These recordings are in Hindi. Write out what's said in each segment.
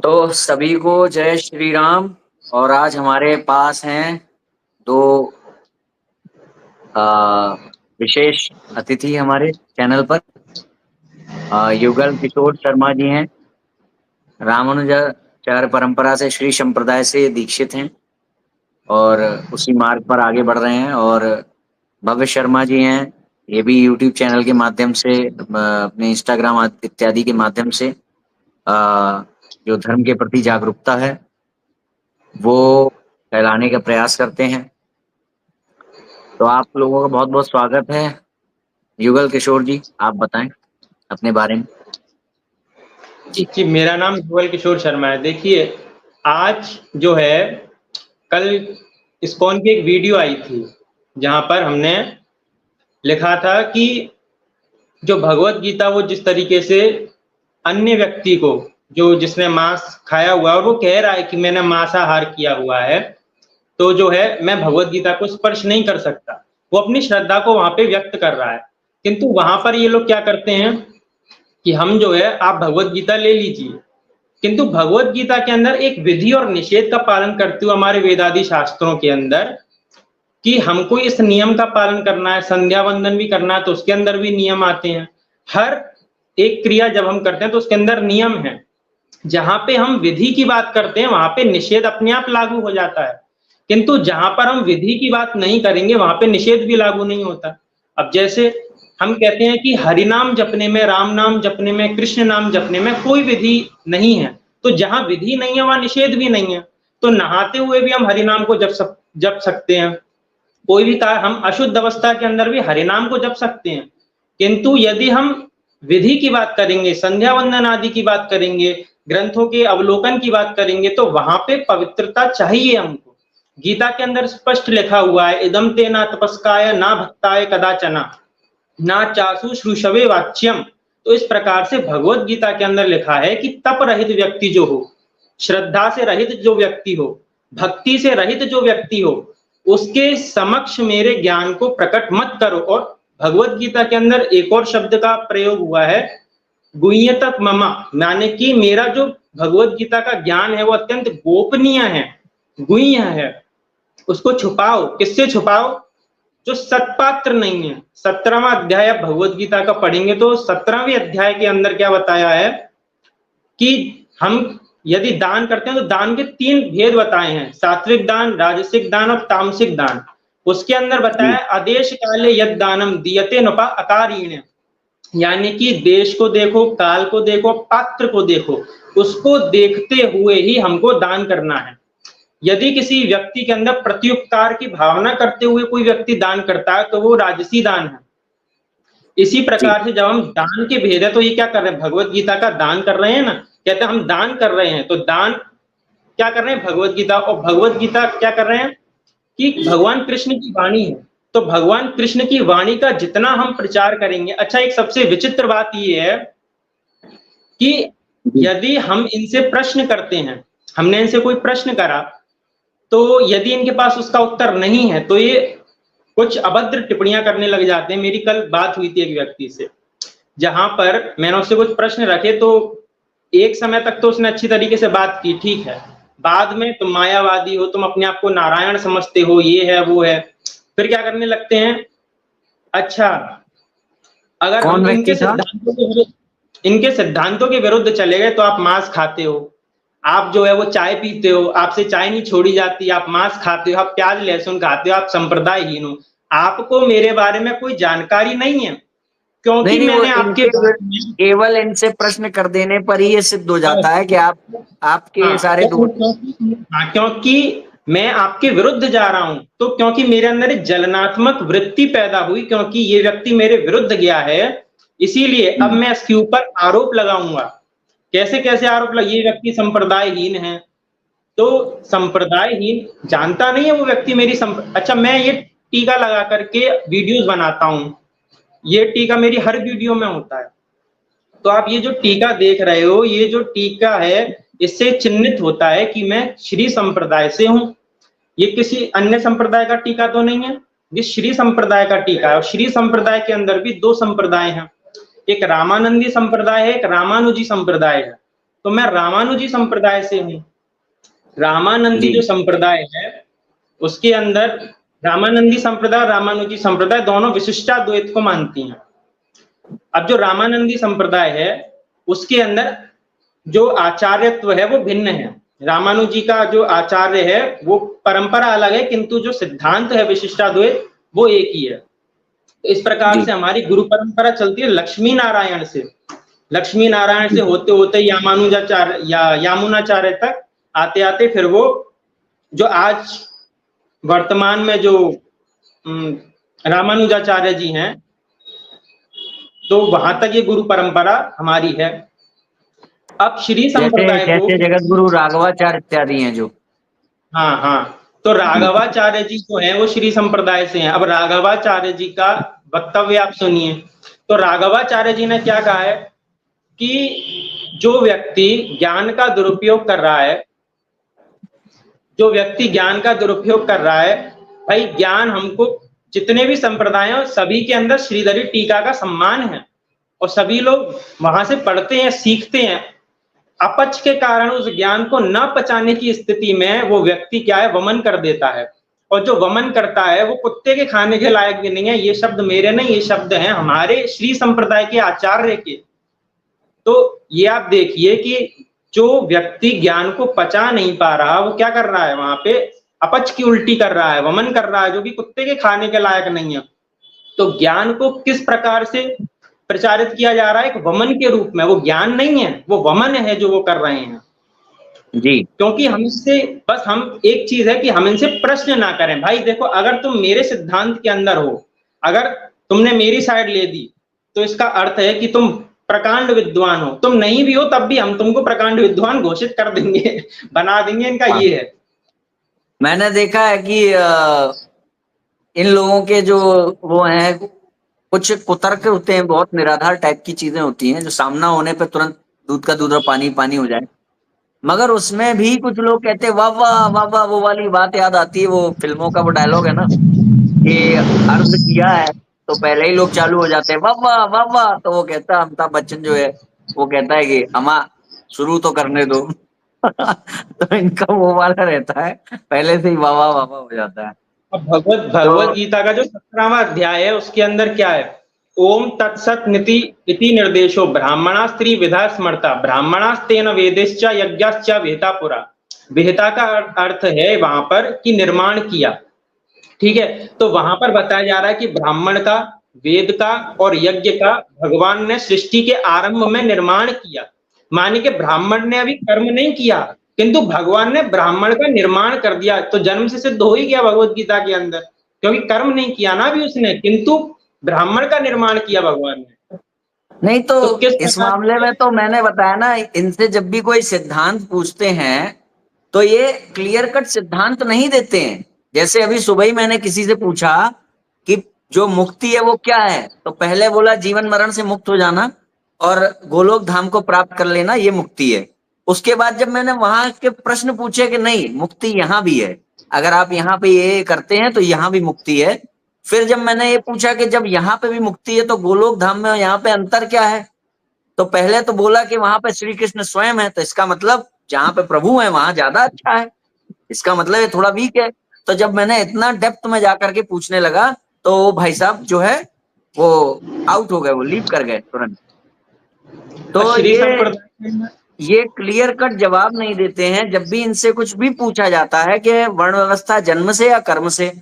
तो सभी को जय श्री राम। और आज हमारे पास हैं दो अ, विशेष अतिथि हमारे चैनल पर। युगल किशोर शर्मा जी हैं, रामानुजाचार्य परंपरा से श्री संप्रदाय से दीक्षित हैं और उसी मार्ग पर आगे बढ़ रहे हैं। और भव्य शर्मा जी हैं, ये भी यूट्यूब चैनल के माध्यम से अपने इंस्टाग्राम इत्यादि के माध्यम से जो धर्म के प्रति जागरूकता है वो फैलाने का प्रयास करते हैं। तो आप लोगों का बहुत बहुत स्वागत है। युगल किशोर जी, आप बताएं अपने बारे में। जी, मेरा नाम युगल किशोर शर्मा है। देखिए, आज जो है, कल इस्कॉन की एक वीडियो आई थी जहां पर हमने लिखा था कि जो भगवत गीता वो जिस तरीके से अन्य व्यक्ति को, जो जिसने मांस खाया हुआ और वो कह रहा है कि मैंने मांसाहार किया हुआ है, तो जो है मैं भगवत गीता को स्पर्श नहीं कर सकता, वो अपनी श्रद्धा को वहां पे व्यक्त कर रहा है। किंतु वहां पर ये लोग क्या करते हैं कि हम जो है, आप भगवत गीता ले लीजिए, किंतु भगवत गीता के अंदर एक विधि और निषेध का पालन करते हुए हमारे वेदादि शास्त्रों के अंदर कि हमको इस नियम का पालन करना है, संध्या वंदन भी करना है तो उसके अंदर भी नियम आते हैं। हर एक क्रिया जब हम करते हैं तो उसके अंदर नियम है। जहां पे हम विधि की बात करते हैं वहां पे निषेध अपने आप लागू हो जाता है, किंतु जहां पर हम विधि की बात नहीं करेंगे वहां पे निषेध भी लागू नहीं होता। अब जैसे हम कहते हैं कि हरि नाम जपने में, राम नाम जपने में, कृष्ण नाम जपने में कोई विधि नहीं है, तो जहां विधि नहीं है वहां निषेध भी नहीं है। तो नहाते हुए भी हम हरि नाम को जप सकते हैं, कोई भी कार्य हम अशुद्ध अवस्था के अंदर भी हरि नाम को जप सकते हैं। किंतु यदि हम विधि की बात करेंगे, संध्या वंदन आदि की बात करेंगे, ग्रंथों के अवलोकन की बात करेंगे, तो वहां पे पवित्रता चाहिए हमको। गीता के अंदर स्पष्ट लिखा हुआ है, इदम ते ना तपस्काय ना भक्ताय कदाचना ना चासु श्रुषवे वाच्यम। तो इस प्रकार से भगवत गीता के अंदर लिखा है कि तप रहित व्यक्ति जो हो, श्रद्धा से रहित जो व्यक्ति हो, भक्ति से रहित जो व्यक्ति हो, उसके समक्ष मेरे ज्ञान को प्रकट मत करो। और भगवत गीता के अंदर एक और शब्द का प्रयोग हुआ है, गुह्यतक ममा, माने कि मेरा जो भगवत गीता का ज्ञान है वो अत्यंत गोपनीय है, गुह्य है, उसको छुपाओ। किससे छुपाओ? जो सत्पात्र नहीं है। 17वां अध्याय आप भगवत गीता का पढ़ेंगे तो 17वें अध्याय के अंदर क्या बताया है कि हम यदि दान करते हैं तो दान के 3 भेद बताए हैं, सात्विक दान, राजसिक दान और तामसिक दान। उसके अंदर बताया आदेश काले यद दानम दीयते नुपा अकारीण, यानी कि देश को देखो, काल को देखो, पात्र को देखो, उसको देखते हुए ही हमको दान करना है। यदि किसी व्यक्ति के अंदर प्रत्युपकार की भावना करते हुए कोई व्यक्ति दान करता है तो वो राजसी दान है। इसी प्रकार से जब हम दान के भेद है तो ये क्या कर रहे हैं, भगवत गीता का दान कर रहे हैं ना, कहते हैं हम दान कर रहे हैं, तो दान क्या कर रहे हैं, भगवत गीता। और भगवत गीता क्या कर रहे हैं कि भगवान कृष्ण की वाणी है, तो भगवान कृष्ण की वाणी का जितना हम प्रचार करेंगे। अच्छा, एक सबसे विचित्र बात ये है कि यदि हम इनसे प्रश्न करते हैं, हमने इनसे कोई प्रश्न करा, तो यदि इनके पास उसका उत्तर नहीं है तो ये कुछ अभद्र टिप्पणियां करने लग जाते हैं। मेरी कल बात हुई थी एक व्यक्ति से, जहां पर मैंने उससे कुछ प्रश्न रखे, तो एक समय तक तो उसने अच्छी तरीके से बात की, ठीक है, बाद में तुम मायावादी हो, तुम अपने आप को नारायण समझते हो, ये है वो है, फिर क्या करने लगते हैं, अच्छा अगर हम इनके सिद्धांतों के विरुद्ध चले गए तो आप मांस खाते हो, आप जो है वो चाय पीते हो, आपसे चाय नहीं छोड़ी जाती, आप मांस खाते हो, आप प्याज लहसुन खाते हो, आप संप्रदायहीन हो, आपको मेरे बारे में कोई जानकारी नहीं है, क्योंकि मैंने आपके केवल इनसे प्रश्न कर देने पर ही ये सिद्ध हो जाता है कि आपके सारे क्योंकि मैं आपके विरुद्ध जा रहा हूं, तो क्योंकि मेरे अंदर एक जलनात्मक वृत्ति पैदा हुई, क्योंकि ये व्यक्ति मेरे विरुद्ध गया है, इसीलिए अब मैं इसके ऊपर आरोप लगाऊंगा। कैसे कैसे आरोप लगे, ये व्यक्ति संप्रदायहीन है, तो संप्रदायहीन जानता नहीं है वो व्यक्ति मेरी अच्छा, मैं ये टीका लगा करके वीडियोस बनाता हूं, ये टीका मेरी हर वीडियो में होता है, तो आप ये जो टीका देख रहे हो, ये जो टीका है, इससे चिन्हित होता है कि मैं श्री संप्रदाय से हूं। ये किसी अन्य संप्रदाय का टीका तो नहीं है, ये श्री संप्रदाय का टीका है। और श्री संप्रदाय के अंदर भी 2 संप्रदाय हैं, एक रामानंदी संप्रदाय है, एक रामानुजी संप्रदाय है। तो मैं रामानुजी संप्रदाय से हूँ। रामानंदी जो संप्रदाय है उसके अंदर रामानंदी संप्रदाय, रामानुजी संप्रदाय दोनों विशिष्टाद्वैत को मानती हैं। अब जो रामानंदी संप्रदाय है उसके अंदर जो आचार्यत्व है वो भिन्न है। रामानुजी का जो आचार्य है वो परंपरा अलग है, किंतु जो सिद्धांत है विशिष्टाद्वैत वो एक ही है। तो इस प्रकार से हमारी गुरु परंपरा चलती है लक्ष्मी नारायण से। लक्ष्मी नारायण से होते होते यामानुजाचार्य या यामुनाचार्य तक आते आते फिर वो जो आज वर्तमान में जो रामानुजाचार्य जी हैं, तो वहां तक ये गुरु परंपरा हमारी है। अब श्री संप्रदाय को जगत गुरु राघवाचार्य इत्यादि हैं जो, हाँ हाँ, तो राघवाचार्य जी जो हैं वो श्री संप्रदाय से हैं। अब राघवाचार्य जी का वक्तव्य आप सुनिए। तो राघवाचार्य जी ने क्या कहा है कि जो व्यक्ति ज्ञान का दुरुपयोग कर रहा है, जो व्यक्ति ज्ञान का दुरुपयोग कर रहा है, भाई ज्ञान हमको जितने भी संप्रदाय हैं सभी के अंदर श्रीधरी टीका का सम्मान है और सभी लोग वहां से पढ़ते हैं, सीखते हैं। अपच के कारण उस ज्ञान को न पचाने की स्थिति में वो व्यक्ति क्या है, वमन कर देता है। और जो वमन करता है वो कुत्ते के खाने के लायक भी नहीं है। ये शब्द मेरे नहीं, ये शब्द हैं हमारे श्री संप्रदाय के आचार्य के। तो ये आप देखिए कि जो व्यक्ति ज्ञान को पचा नहीं पा रहा वो क्या कर रहा है, वहां पे अपच की उल्टी कर रहा है, वमन कर रहा है, जो कि कुत्ते के खाने के लायक नहीं है। तो ज्ञान को किस प्रकार से प्रचारित किया जा रहा है, एक वमन के रूप में। वो ज्ञान नहीं है, वो वमन है जो वो कर रहे हैं जी। क्योंकि हमसे बस हम एक चीज है कि हम इनसे प्रश्न ना करें। भाई देखो, अगर तुम मेरे सिद्धांत के अंदर हो, अगर तुमने मेरी साइड ले दी तो इसका अर्थ है कि तुम प्रकांड विद्वान हो। तुम नहीं भी हो तब भी हम तुमको प्रकांड विद्वान घोषित कर देंगे, बना देंगे। इनका ये है। मैंने देखा है कि इन लोगों के जो वो हैं, कुछ कुतर्क होते हैं, बहुत निराधार टाइप की चीजें होती हैं जो सामना होने पे तुरंत दूध का दूध और पानी पानी हो जाए। मगर उसमें भी कुछ लोग कहते हैं वाह वाह वाह वाह। वो वाली बात याद आती है, वो फिल्मों का वो डायलॉग है ना कि अर्ज किया है तो पहले ही लोग चालू हो जाते हैं वाह वाह वाह वाह। तो वो कहता है, अमिताभ बच्चन जो है वो कहता है कि अम्मा शुरू तो करने दो। तो इनका वो वाला रहता है, पहले से ही वाह वाह वाह वाह हो जाता है। अब भगवत गीता का जो 17वां अध्याय है उसके अंदर क्या है, ओम तत्सत नीति इति निर्देशो ब्राह्मणा स्त्री विधा स्मरता ब्राह्मणास्तेन वेदेश्च यज्ञश्च विहिता पुरा। विहिता का अर्थ है वहां पर कि निर्माण किया। ठीक है, तो वहां पर बताया जा रहा है कि ब्राह्मण का, वेद का और यज्ञ का भगवान ने सृष्टि के आरंभ में निर्माण किया। माने कि ब्राह्मण ने अभी कर्म नहीं किया, किंतु भगवान ने ब्राह्मण का निर्माण कर दिया। तो जन्म से सिद्ध हो ही गया भगवत गीता के अंदर, क्योंकि कर्म नहीं किया ना भी उसने, किंतु ब्राह्मण का निर्माण किया भगवान ने। नहीं तो इस मामले में तो मैंने बताया ना, इनसे जब भी कोई सिद्धांत पूछते हैं तो ये क्लियर कट सिद्धांत नहीं देते हैं। जैसे अभी सुबह ही मैंने किसी से पूछा कि जो मुक्ति है वो क्या है, तो पहले बोला जीवन मरण से मुक्त हो जाना और गोलोक धाम को प्राप्त कर लेना, ये मुक्ति है। उसके बाद जब मैंने वहां के प्रश्न पूछे कि नहीं मुक्ति यहाँ भी है, अगर आप यहाँ पे ये करते हैं तो यहाँ भी मुक्ति है। फिर जब मैंने ये पूछा कि जब यहाँ पे भी मुक्ति है तो गोलोक धाम में यहाँ पे अंतर क्या है, तो पहले तो बोला कि वहां पे श्री कृष्ण स्वयं है, तो इसका मतलब जहाँ पे प्रभु है वहां ज्यादा अच्छा है, इसका मतलब ये थोड़ा वीक है। तो जब मैंने इतना डेप्थ में जाकर के पूछने लगा तो भाई साहब जो है वो आउट हो गए, वो लीव कर गए तुरंत। तो ये क्लियर कट जवाब नहीं देते हैं जब भी इनसे कुछ भी पूछा जाता है कि वर्ण व्यवस्था जन्म से या कर्म से।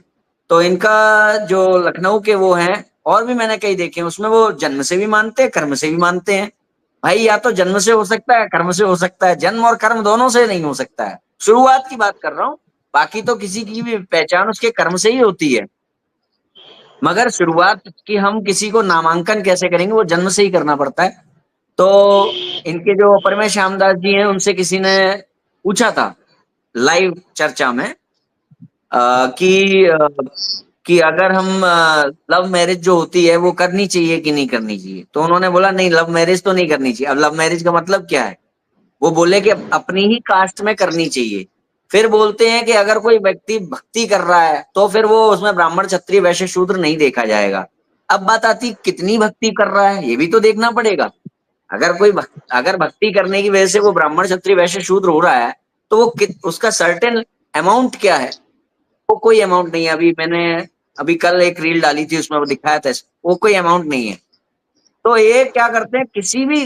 तो इनका जो लखनऊ के वो हैं, और भी मैंने कई देखे, उसमें वो जन्म से भी मानते हैं कर्म से भी मानते हैं। भाई या तो जन्म से हो सकता है कर्म से हो सकता है, जन्म और कर्म दोनों से नहीं हो सकता है। शुरुआत की बात कर रहा हूँ, बाकी तो किसी की भी पहचान उसके कर्म से ही होती है। मगर शुरुआत की हम किसी को नामांकन कैसे करेंगे, वो जन्म से ही करना पड़ता है। तो इनके जो परमेश श्यामदास जी हैं उनसे किसी ने पूछा था लाइव चर्चा में कि अगर हम लव मैरिज जो होती है वो करनी चाहिए कि नहीं करनी चाहिए, तो उन्होंने बोला नहीं लव मैरिज तो नहीं करनी चाहिए। अब लव मैरिज का मतलब क्या है, वो बोले कि अपनी ही कास्ट में करनी चाहिए। फिर बोलते हैं कि अगर कोई व्यक्ति भक्ति कर रहा है तो फिर वो उसमें ब्राह्मण क्षत्रिय वैश्य शूद्र नहीं देखा जाएगा। अब बात आती कितनी भक्ति कर रहा है, ये भी तो देखना पड़ेगा। अगर भक्ति करने की वजह से वो ब्राह्मण क्षत्रिय वैश्य शूद्र हो रहा है, तो वो उसका सर्टेन अमाउंट क्या है? वो कोई अमाउंट नहीं है। अभी कल एक रील डाली थी, उसमें वो दिखाया था, वो कोई अमाउंट नहीं है। तो ये क्या करते हैं,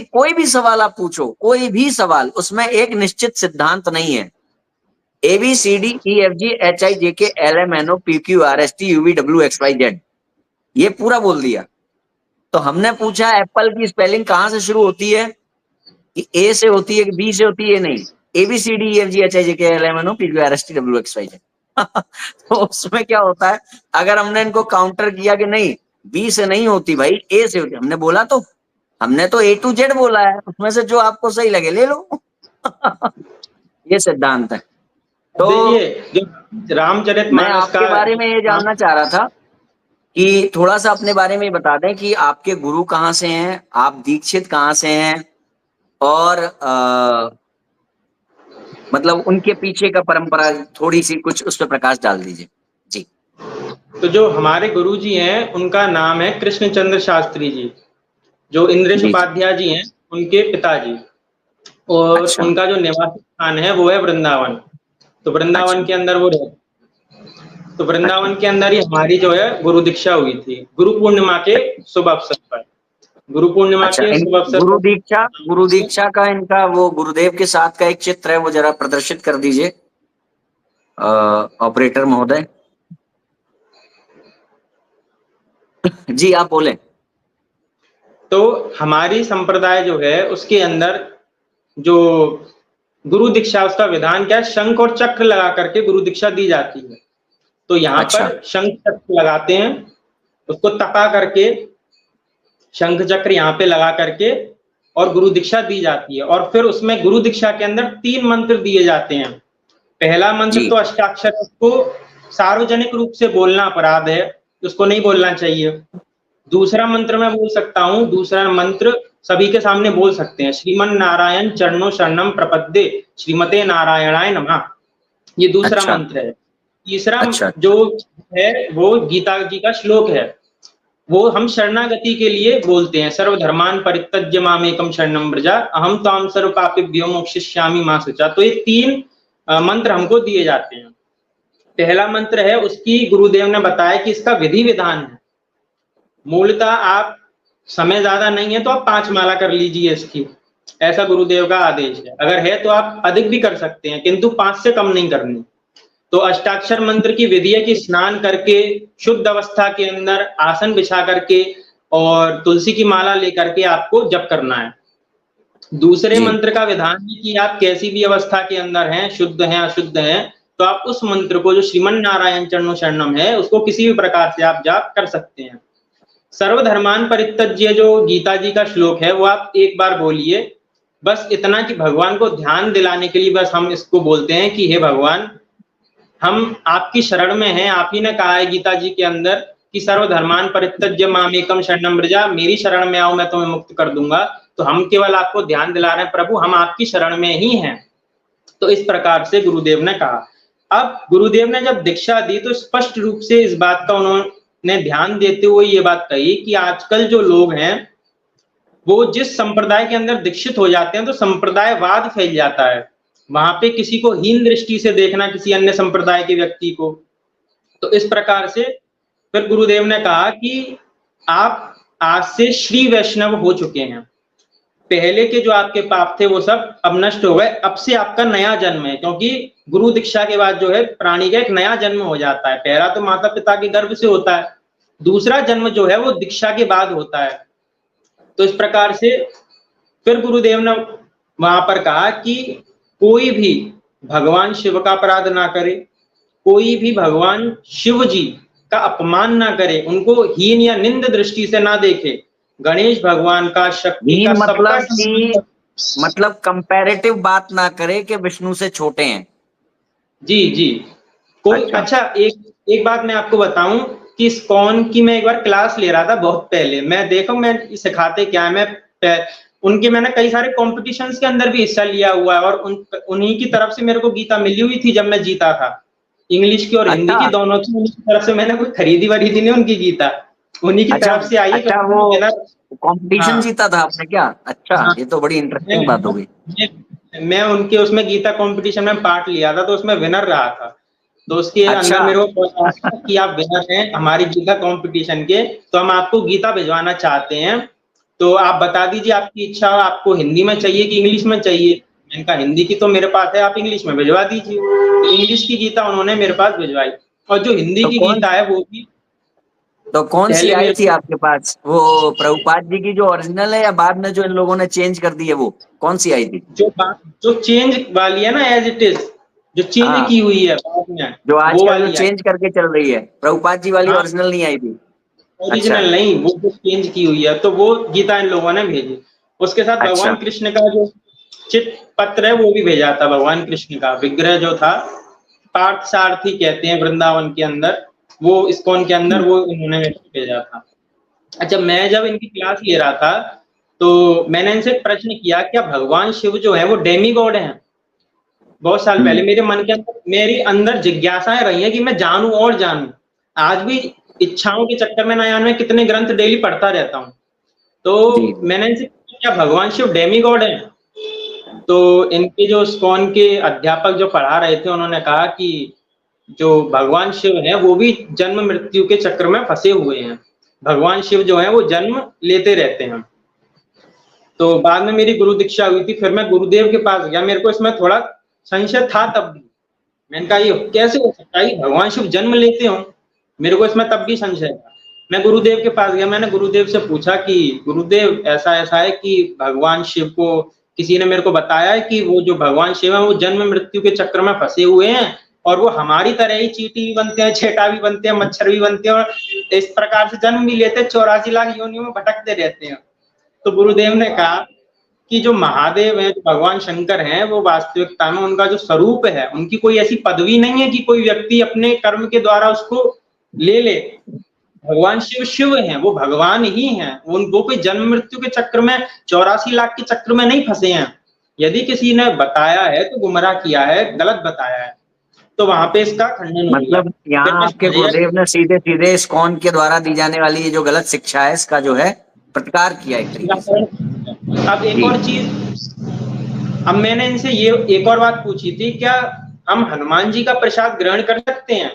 कोई भी सवाल आप पूछो, कोई भी सवाल, उसमें एक निश्चित सिद्धांत नहीं है। ABCDEFGHIJKLMNOPQRSTUVWXYZ, ये पूरा बोल दिया। तो हमने पूछा एप्पल की स्पेलिंग कहां से शुरू होती है, कि ए से होती है कि बी से होती है? नहीं, ABCDEFGHIJKLMNOPQRSTWXYZ। तो उसमें क्या होता है, अगर हमने इनको काउंटर किया कि नहीं बी से नहीं होती भाई, ए से होती, हमने बोला तो हमने तो A to Z बोला है, उसमें से जो आपको सही लगे ले लो। ये सिद्धांत है। तो रामचरितमानस मैं आपके बारे में ये जानना चाह रहा था कि थोड़ा सा अपने बारे में बता दें कि आपके गुरु कहाँ से हैं, आप दीक्षित कहाँ से हैं, और मतलब उनके पीछे का परंपरा थोड़ी सी कुछ उस पर प्रकाश डाल दीजिए जी। तो जो हमारे गुरु जी हैं उनका नाम है कृष्णचंद्र शास्त्री जी, जो इंद्रेश उपाध्याय जी हैं उनके पिताजी, और अच्छा। उनका जो निवास स्थान है वो है वृंदावन। तो वृंदावन के अंदर वो रहते, तो वृंदावन के अंदर ही हमारी जो है गुरु दीक्षा हुई थी, गुरु पूर्णिमा के शुभ अवसर पर। गुरु पूर्णिमा के शुभ अवसर पर गुरु दीक्षा का इनका वो गुरुदेव के साथ का एक चित्र है, वो जरा प्रदर्शित कर दीजिए ऑपरेटर महोदय। जी आप बोले। तो हमारी संप्रदाय जो है उसके अंदर जो गुरु दीक्षा, उसका विधान क्या है, शंख और चक्र लगा करके गुरु दीक्षा दी जाती है। तो यहाँ पर शंख चक्र लगाते हैं, उसको तपा करके शंख चक्र यहाँ पे लगा करके और गुरु दीक्षा दी जाती है। और फिर उसमें गुरु दीक्षा के अंदर 3 मंत्र दिए जाते हैं। पहला मंत्र तो अष्टाक्षर, उसको सार्वजनिक रूप से बोलना अपराध है, उसको नहीं बोलना चाहिए। दूसरा मंत्र मैं बोल सकता हूँ, दूसरा मंत्र सभी के सामने बोल सकते हैं, श्रीमन नारायण चरणों शरणम प्रपद्ये श्रीमते नारायणाय नमः, ये दूसरा मंत्र है। तीसरा जो है वो गीता जी का श्लोक है, वो हम शरणागति के लिए बोलते हैं, सर्वधर्मान परित्यज्य मामेकम शरणं व्रज अहम त्वां सर्व पापेभ्यो मोक्षयिष्यामि मा शुचा। तो ये 3 मंत्र हमको दिए जाते हैं। पहला मंत्र है, उसकी गुरुदेव ने बताया कि इसका विधि विधान है। मूलतः आप समय ज्यादा नहीं है तो आप 5 माला कर लीजिए इसकी, ऐसा गुरुदेव का आदेश है। अगर है तो आप अधिक भी कर सकते हैं, किंतु 5 से कम नहीं करनी। तो अष्टाक्षर मंत्र की विधि है कि स्नान करके शुद्ध अवस्था के अंदर आसन बिछा करके और तुलसी की माला लेकर के आपको जप करना है। दूसरे मंत्र का विधान है कि आप कैसी भी अवस्था के अंदर हैं, शुद्ध हैं अशुद्ध हैं, तो आप उस मंत्र को, जो श्रीमन नारायण चरणों शरणम है, उसको किसी भी प्रकार से आप जाप कर सकते हैं। सर्वधर्मान परित्यज्य जो गीता जी का श्लोक है, वो आप एक बार बोलिए, बस इतना कि भगवान को ध्यान दिलाने के लिए बस हम इसको बोलते हैं कि हे भगवान, हम आपकी शरण में हैं। आप ही ने कहा है गीता जी के अंदर कि सर्वधर्मान परित्यज्य मामेकम शरणं व्रज, मेरी शरण में आओ मैं तुम्हें मुक्त कर दूंगा। तो हम केवल आपको ध्यान दिला रहे हैं, प्रभु हम आपकी शरण में ही हैं। तो इस प्रकार से गुरुदेव ने कहा। अब गुरुदेव ने जब दीक्षा दी तो स्पष्ट रूप से इस बात का उन्होंने ध्यान देते हुए ये बात कही कि आजकल जो लोग हैं वो जिस संप्रदाय के अंदर दीक्षित हो जाते हैं तो संप्रदायवाद फैल जाता है, वहां पे किसी को हीन दृष्टि से देखना, किसी अन्य संप्रदाय के व्यक्ति को। तो इस प्रकार से फिर गुरुदेव ने कहा कि आप आज से श्री वैष्णव हो चुके हैं, पहले के जो आपके पाप थे वो सब अब नष्ट हो गए, अब से आपका नया जन्म है। क्योंकि गुरु दीक्षा के बाद जो है प्राणी का एक नया जन्म हो जाता है। पहला तो माता पिता के गर्भ से होता है, दूसरा जन्म जो है वो दीक्षा के बाद होता है। तो इस प्रकार से फिर गुरुदेव ने वहां पर कहा कि कोई भी भगवान शिव का अपराध ना करे, कोई भी भगवान शिव जी का अपमान ना करे, उनको हीन या निंद दृष्टि से ना देखे। गणेश भगवान का शक्ति का मतलब कंपैरेटिव बात ना करे कि विष्णु से छोटे हैं। जी जी। कोई अच्छा एक बात मैं आपको बताऊं कि इस्कॉन की मैं एक बार क्लास ले रहा था बहुत पहले, मैं देखो मैं सिखाते क्या है, मैं उनके मैंने कई सारे कॉम्पिटिशन्स के अंदर भी हिस्सा लिया हुआ है और उन्हीं की तरफ से मेरे को गीता मिली हुई थी जब मैं जीता था, इंग्लिश की और हिंदी की दोनों की। उन्हीं की तरफ से मैंने कोई खरीदी वरीदी नहीं उनकी गीता, उन्हीं की तरफ से आई। कंपटीशन हाँ जीता था आपने क्या? अच्छा, हाँ, ये तो बड़ी इंटरेस्टिंग बात हो गई। मैं उनके उसमें गीता कंपटीशन में पार्ट लिया था, तो उसमें विनर रहा था। तो उसके अच्छा। अंदर मेरे को पहुंचा कि आप विनर हैं हमारी गीता कंपटीशन के, तो हम आपको गीता भिजवाना चाहते हैं, तो आप बता दीजिए आपकी इच्छा, आपको हिंदी में चाहिए कि इंग्लिश में चाहिए। मैंने कहा हिंदी की तो मेरे पास है, आप इंग्लिश में भिजवा दीजिए। तो इंग्लिश की गीता उन्होंने मेरे पास भिजवाई, और जो हिंदी तो की कौन गीता है वो भी तो कौन सी पहले आई मेरे थी को, आपके पास? वो प्रभुपाद जी की जो ओरिजिनल है, या बाद में जो इन लोगों ने चेंज कर दी है, वो कौन सी आई थी? जो चेंज वाली है ना, एज इट इज, जो चेंज हाँ, की हुई है बाद में, जो वो आजकल जो वाली आई। चेंज करके चल रही है, प्रभुपाद जी वाली हाँ, ओरिजिनल नहीं आई थी। अच्छा। ओरिजिनल नहीं, वो जो चेंज की हुई है, तो वो गीता इन लोगों ने भेजी। उसके साथ अच्छा। भगवान कृष्ण का जो चिट पत्र है वो भी भेजा था, भगवान कृष्ण का विग्रह जो था, पार्थ सारथी कहते हैं वृंदावन के अंदर, वो इस्कॉन के अंदर, वो उन्होंने मेरे को भेजा था। अच्छा, मैं जब इनकी क्लास ले रहा था, तो मैंने इनसे प्रश्न किया, क्या भगवान शिव जो है वो डेमी गॉड है? बहुत साल पहले हम्म। मेरे मन के अंदर, मेरी अंदर जिज्ञासाएं रही है कि मैं जानूं और जानूं। आज भी इच्छाओं के चक्कर में नया नया कितने ग्रंथ डेली पढ़ता रहता हूँ। जी तो जी। मैंने इनसे पूछा, क्या भगवान शिव डेमी गॉड है? तो इनके जो स्कॉन के अध्यापक जो पढ़ा रहे थे, उन्होंने कहा कि जो भगवान शिव है वो भी जन्म मृत्यु के चक्र में फंसे हुए हैं। भगवान शिव जो है वो जन्म लेते रहते हैं। तो बाद में मेरी गुरु दीक्षा हुई थी, फिर मैं गुरुदेव के पास गया, मेरे को इसमें थोड़ा संशय था तब भी। मैंने कहा ये कैसे हो सकता है, भगवान शिव जन्म लेते हो? मेरे को इसमें तब भी संशय था। मैं गुरुदेव के पास गया, मैंने गुरुदेव से पूछा कि गुरुदेव ऐसा ऐसा है कि भगवान शिव को किसी ने मेरे को बताया है कि वो जो भगवान शिव है वो जन्म मृत्यु के चक्र में फंसे हुए हैं, और वो हमारी तरह ही चींटी भी बनते हैं, छेटा भी बनते हैं, मच्छर भी बनते हैं, और इस प्रकार से जन्म भी लेते हैं, 84 लाख योनियों में भटकते रहते हैं। तो गुरुदेव ने कहा कि जो महादेव हैं, जो भगवान शंकर हैं, वो वास्तविकता में उनका जो स्वरूप है, उनकी कोई ऐसी पदवी नहीं है कि कोई व्यक्ति अपने कर्म के द्वारा उसको ले ले। भगवान शिव शिव हैं, वो भगवान ही हैं, वो कोई जन्म मृत्यु के चक्र में, 84 लाख के चक्र में नहीं फंसे हैं। यदि किसी ने बताया है तो गुमराह किया है, गलत बताया है। तो वहां पे इसका खंडन हो गया। मतलब फिर यहाँ मैं आपके समझ गुरुदेव ने सीधे सीधे इस्कॉन के द्वारा दी जाने वाली ये जो गलत शिक्षा है, इसका जो है प्रतिकार किया एक तरीके से। गया। अब एक जी। और चीज, अब मैंने इनसे ये एक और बात पूछी थी, क्या हम हनुमान जी का प्रसाद ग्रहण कर सकते हैं?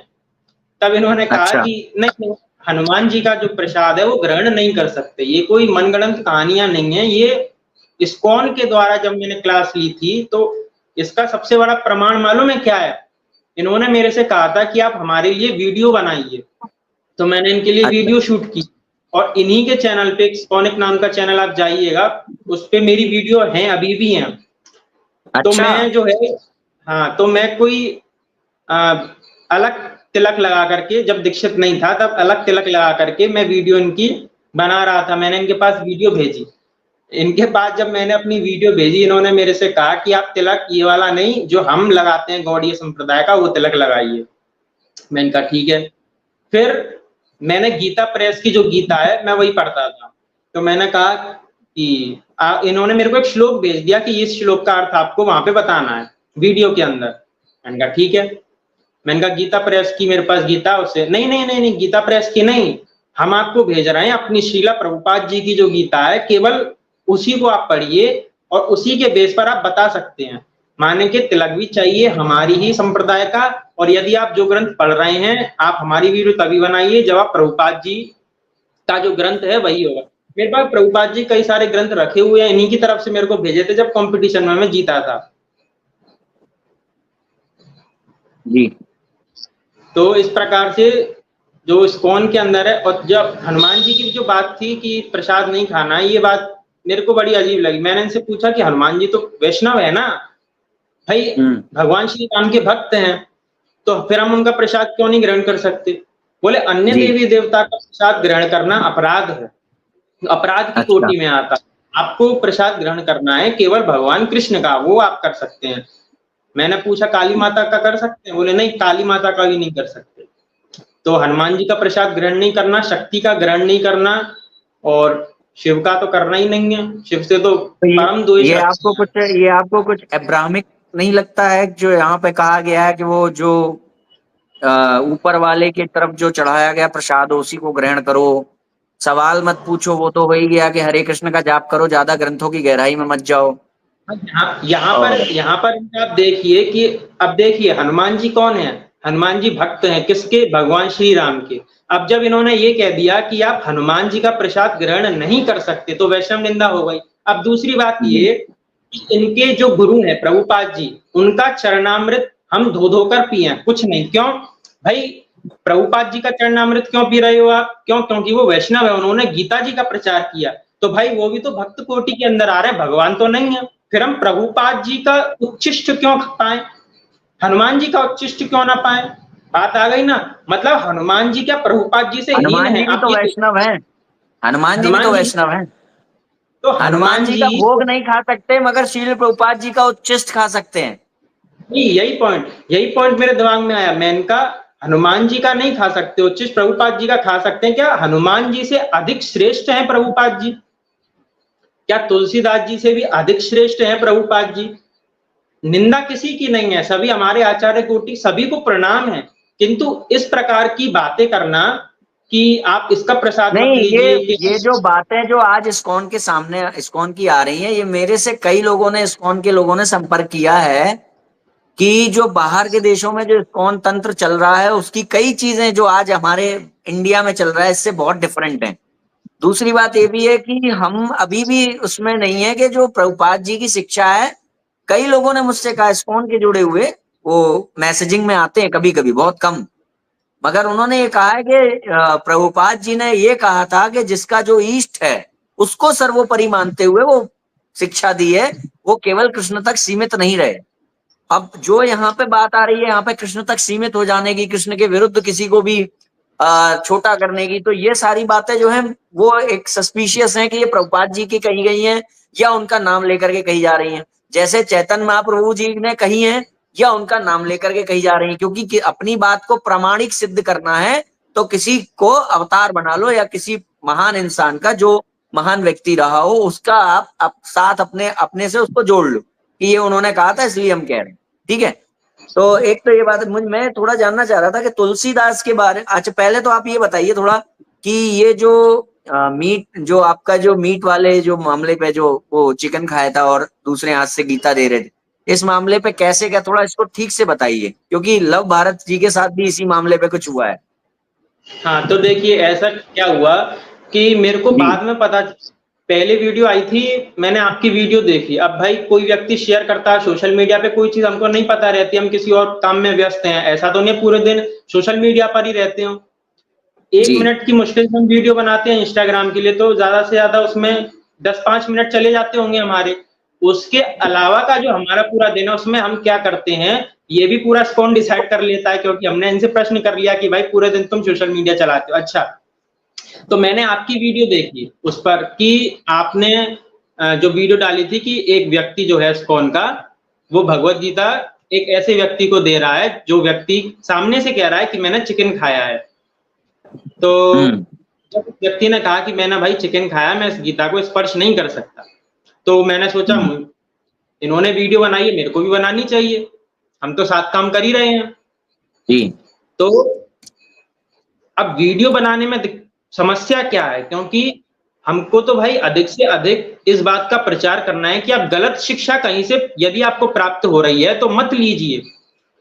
तब इन्होंने कहा अच्छा। कि नहीं, हनुमान जी का जो प्रसाद है वो ग्रहण नहीं कर सकते, ये कोई मनगढ़ंत कहानियां नहीं है। ये इस्कॉन के द्वारा जब मैंने क्लास ली थी, तो इसका सबसे बड़ा प्रमाण मालूम है क्या है? इन्होंने मेरे से कहा था कि आप हमारे लिए वीडियो बनाइए, तो मैंने इनके लिए अच्छा। वीडियो शूट की, और इन्हीं के चैनल पे, इस्कॉनिक नाम का चैनल आप जाइएगा, उस पे मेरी वीडियो है, अभी भी हैं। तो अच्छा। मैं जो है, हाँ, तो मैं कोई आ, अलग तिलक लगा करके, जब दीक्षित नहीं था तब अलग तिलक लगा करके मैं वीडियो इनकी बना रहा था। मैंने इनके पास वीडियो भेजी, इनके पास जब मैंने अपनी वीडियो भेजी, इन्होंने मेरे से कहा कि आप तिलक ये वाला नहीं, जो हम लगाते हैं गौड़ीय संप्रदाय का, वो तिलक लगाइए। मैंने कहा ठीक है। फिर मैंने गीता प्रेस की जो गीता है मैं वही पढ़ता था, तो मैंने कहा कि इन्होंने मेरे को एक श्लोक भेज दिया कि इस श्लोक का अर्थ आपको वहां पे बताना है वीडियो के अंदर। मैंने कहा ठीक है। मैंने कहा गीता प्रेस की मेरे पास गीता, उससे नहीं नहीं नहीं नहीं, गीता प्रेस की नहीं, हम आपको भेज रहे हैं अपनी श्रीला प्रभुपाद जी की जो गीता है, केवल उसी को आप पढ़िए, और उसी के बेस पर आप बता सकते हैं। माने के तिलक भी चाहिए हमारी ही संप्रदाय का, और यदि आप जो ग्रंथ पढ़ रहे हैं, आप हमारी वीडियो तभी बनाइए जब आप प्रभुपाद जी का जो ग्रंथ है वही होगा। मेरे पास प्रभुपाद जी कई सारे ग्रंथ रखे हुए हैं, इन्हीं की तरफ से मेरे को भेजे थे जब कंपटीशन में मैं जीता था। जी। तो इस प्रकार से जो इस्कॉन के अंदर है, और जब हनुमान जी की जो बात थी कि प्रसाद नहीं खाना है, ये बात मेरे को बड़ी अजीब लगी। मैंने इनसे पूछा कि हनुमान जी तो वैष्णव है ना भाई, भगवान श्री राम के भक्त हैं, तो फिर हम उनका प्रसाद क्यों नहीं ग्रहण कर सकते? बोले अन्य जी। देवी देवता का प्रसाद ग्रहण करना अपराध है, अपराध की अच्छा। कोटि में आता है। आपको प्रसाद ग्रहण करना है केवल भगवान कृष्ण का, वो आप कर सकते हैं। मैंने पूछा काली माता का कर सकते हैं? बोले नहीं, काली माता का भी नहीं कर सकते। तो हनुमान जी का प्रसाद ग्रहण नहीं करना, शक्ति का ग्रहण नहीं करना, और शिव का तो करना ही नहीं है, शिव से तो तो परम द्वेष रखते हैं। ये आपको कुछ अब्राहमिक नहीं लगता है, जो यहाँ पे कहा गया है कि वो जो ऊपर वाले की तरफ जो चढ़ाया गया प्रसाद उसी को ग्रहण करो? सवाल मत पूछो, वो तो हो ही गया कि हरे कृष्ण का जाप करो, ज्यादा ग्रंथों की गहराई में मत जाओ। यहाँ पर आप देखिए कि अब देखिए हनुमान जी कौन है? हनुमान जी भक्त हैं किसके? भगवान श्री राम के। अब जब इन्होंने ये कह दिया कि आप हनुमान जी का प्रसाद ग्रहण नहीं कर सकते तो वैष्णव निंदा हो गई। अब दूसरी बात ये कि इनके जो गुरु हैं प्रभुपाद जी, उनका चरणामृत हम धो धोकर पिए, कुछ नहीं। क्यों भाई? प्रभुपाद जी का चरणामृत क्यों पी रहे हो आप? क्यों? क्योंकि वो वैष्णव है, उन्होंने गीता जी का प्रचार किया। तो भाई वो भी तो भक्त कोटि के अंदर आ रहे हैं, भगवान तो नहीं है। फिर हम प्रभुपाद जी का उच्छिष्ट क्यों पाए, हनुमान जी का उच्छिष्ट क्यों ना पाए? बात आ गई ना। मतलब हनुमान जी क्या प्रभुपाद जी से हीन हनुमान है? जी भी आप तो ये वैष्णव है, हनुमान जी भी तो हनुमान जी वैष्णव है। तो हनुमान हनुमान जी जी का भोग नहीं खा सकते, मगर श्रील प्रभुपाद जी का उच्छिष्ट खा सकते हैं। यही पॉइंट मेरे दिमाग में आया। मैंने कहा हनुमान जी का नहीं खा सकते उच्छिष्ट, प्रभुपाद जी का खा सकते हैं। क्या हनुमान जी से अधिक श्रेष्ठ हैं प्रभुपाद जी? क्या तुलसीदास जी से भी अधिक श्रेष्ठ हैं प्रभुपाद जी? निंदा किसी की नहीं है, सभी हमारे आचार्य कोटि, सभी को प्रणाम है। किंतु इस प्रकार की बातें करना कि आप इसका प्रसाद मत नहीं, लीजिए, ये जो बातें जो आज इस्कॉन के सामने इस्कॉन की आ रही हैं, ये मेरे से कई लोगों ने, इस्कॉन के लोगों ने संपर्क किया है कि जो बाहर के देशों में जो इस्कॉन तंत्र चल रहा है, उसकी कई चीजें जो आज हमारे इंडिया में चल रहा है, इससे बहुत डिफरेंट है। दूसरी बात ये भी है कि हम अभी भी उसमें नहीं है कि जो प्रभुपाद जी की शिक्षा है, कई लोगों ने मुझसे कहा, इस्कॉन के जुड़े हुए, वो मैसेजिंग में आते हैं कभी कभी, बहुत कम, मगर उन्होंने ये कहा है कि प्रभुपाद जी ने ये कहा था कि जिसका जो ईष्ट है उसको सर्वोपरि मानते हुए वो शिक्षा दी है, वो केवल कृष्ण तक सीमित नहीं रहे। अब जो यहाँ पे बात आ रही है, यहाँ पे कृष्ण तक सीमित हो जाने की, कृष्ण के विरुद्ध किसी को भी छोटा करने की, तो ये सारी बातें जो है वो एक सस्पिशियस है कि ये प्रभुपाद जी की कही गई हैं या उनका नाम लेकर के कही जा रही हैं। जैसे चैतन्य महाप्रभु जी ने कही हैं या उनका नाम लेकर के कही जा रही है, क्योंकि अपनी बात को प्रामाणिक सिद्ध करना है तो किसी को अवतार बना लो, या किसी महान इंसान का जो महान व्यक्ति रहा हो उसका आप साथ अपने से उसको जोड़ लो कि ये उन्होंने कहा था इसलिए हम कह रहे हैं। ठीक है, तो एक तो ये बात मैं थोड़ा जानना चाह रहा था कि तुलसीदास के बारे। अच्छा, पहले तो आप ये बताइए थोड़ा कि ये जो मीट, जो आपका जो मीट वाले जो मामले पे जो वो चिकन खाया था और दूसरे हाथ से गीता दे रहे थे, इस मामले पे कैसे, क्या थोड़ा इसको ठीक से बताइए, क्योंकि लव भारत जी के साथ भी इसी मामले पे कुछ हुआ है। हाँ तो देखिए ऐसा क्या हुआ कि मेरे को बाद में पता, पहले वीडियो आई थी, मैंने आपकी वीडियो देखी। अब भाई कोई व्यक्ति शेयर करता है सोशल मीडिया पे कोई चीज, हमको नहीं पता रहती, हम किसी और काम में व्यस्त हैं, ऐसा तो नहीं पूरे दिन सोशल मीडिया पर ही रहते हो। 1 मिनट की मुश्किल से हम वीडियो बनाते हैं इंस्टाग्राम के लिए, तो ज्यादा से ज्यादा उसमें 10-5 मिनट चले जाते होंगे हमारे। उसके अलावा का जो हमारा पूरा दिन है उसमें हम क्या करते हैं ये भी पूरा कौन डिसाइड कर लेता है, क्योंकि हमने इनसे प्रश्न कर लिया कि भाई पूरे दिन तुम सोशल मीडिया चलाते हो। अच्छा, तो मैंने आपकी वीडियो देखी उस पर कि आपने जो वीडियो डाली थी कि एक व्यक्ति जो है इस्कॉन का, वो भगवत गीता एक ऐसे व्यक्ति को दे रहा है जो व्यक्ति सामने से कह रहा है कि मैंने चिकन खाया है। तो जब व्यक्ति ने कहा कि मैंने भाई चिकन खाया, मैं इस गीता को स्पर्श नहीं कर सकता, तो मैंने सोचा इन्होंने वीडियो बनाई है, मेरे को भी बनानी चाहिए, हम तो साथ काम कर ही रहे हैं। जी। तो अब वीडियो बनाने में समस्या क्या है, क्योंकि हमको तो भाई अधिक से अधिक इस बात का प्रचार करना है कि आप गलत शिक्षा कहीं से यदि आपको प्राप्त हो रही है तो मत लीजिए।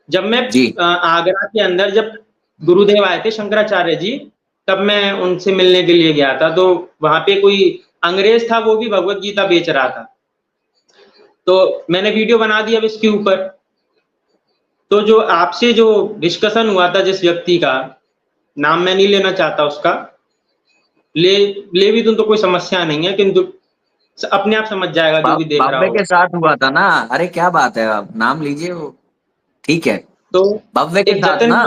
जब मैं आगरा के अंदर जब गुरुदेव आए थे शंकराचार्य जी, तब मैं उनसे मिलने के लिए गया था, तो वहां पे कोई अंग्रेज था, वो भी भगवत गीता बेच रहा था। तो मैंने वीडियो बना दी अब इसके ऊपर। तो जो आपसे जो डिस्कशन हुआ था जिस व्यक्ति का, नाम मैं नहीं लेना चाहता उसका, ले भी दूं तो कोई समस्या नहीं है, किंतु अपने आप समझ जाएगा जो भी देख रहा हो। के साथ हुआ था ना? अरे क्या बात है, आप नाम लीजिए, वो ठीक है। तो भव्य के साथ ना,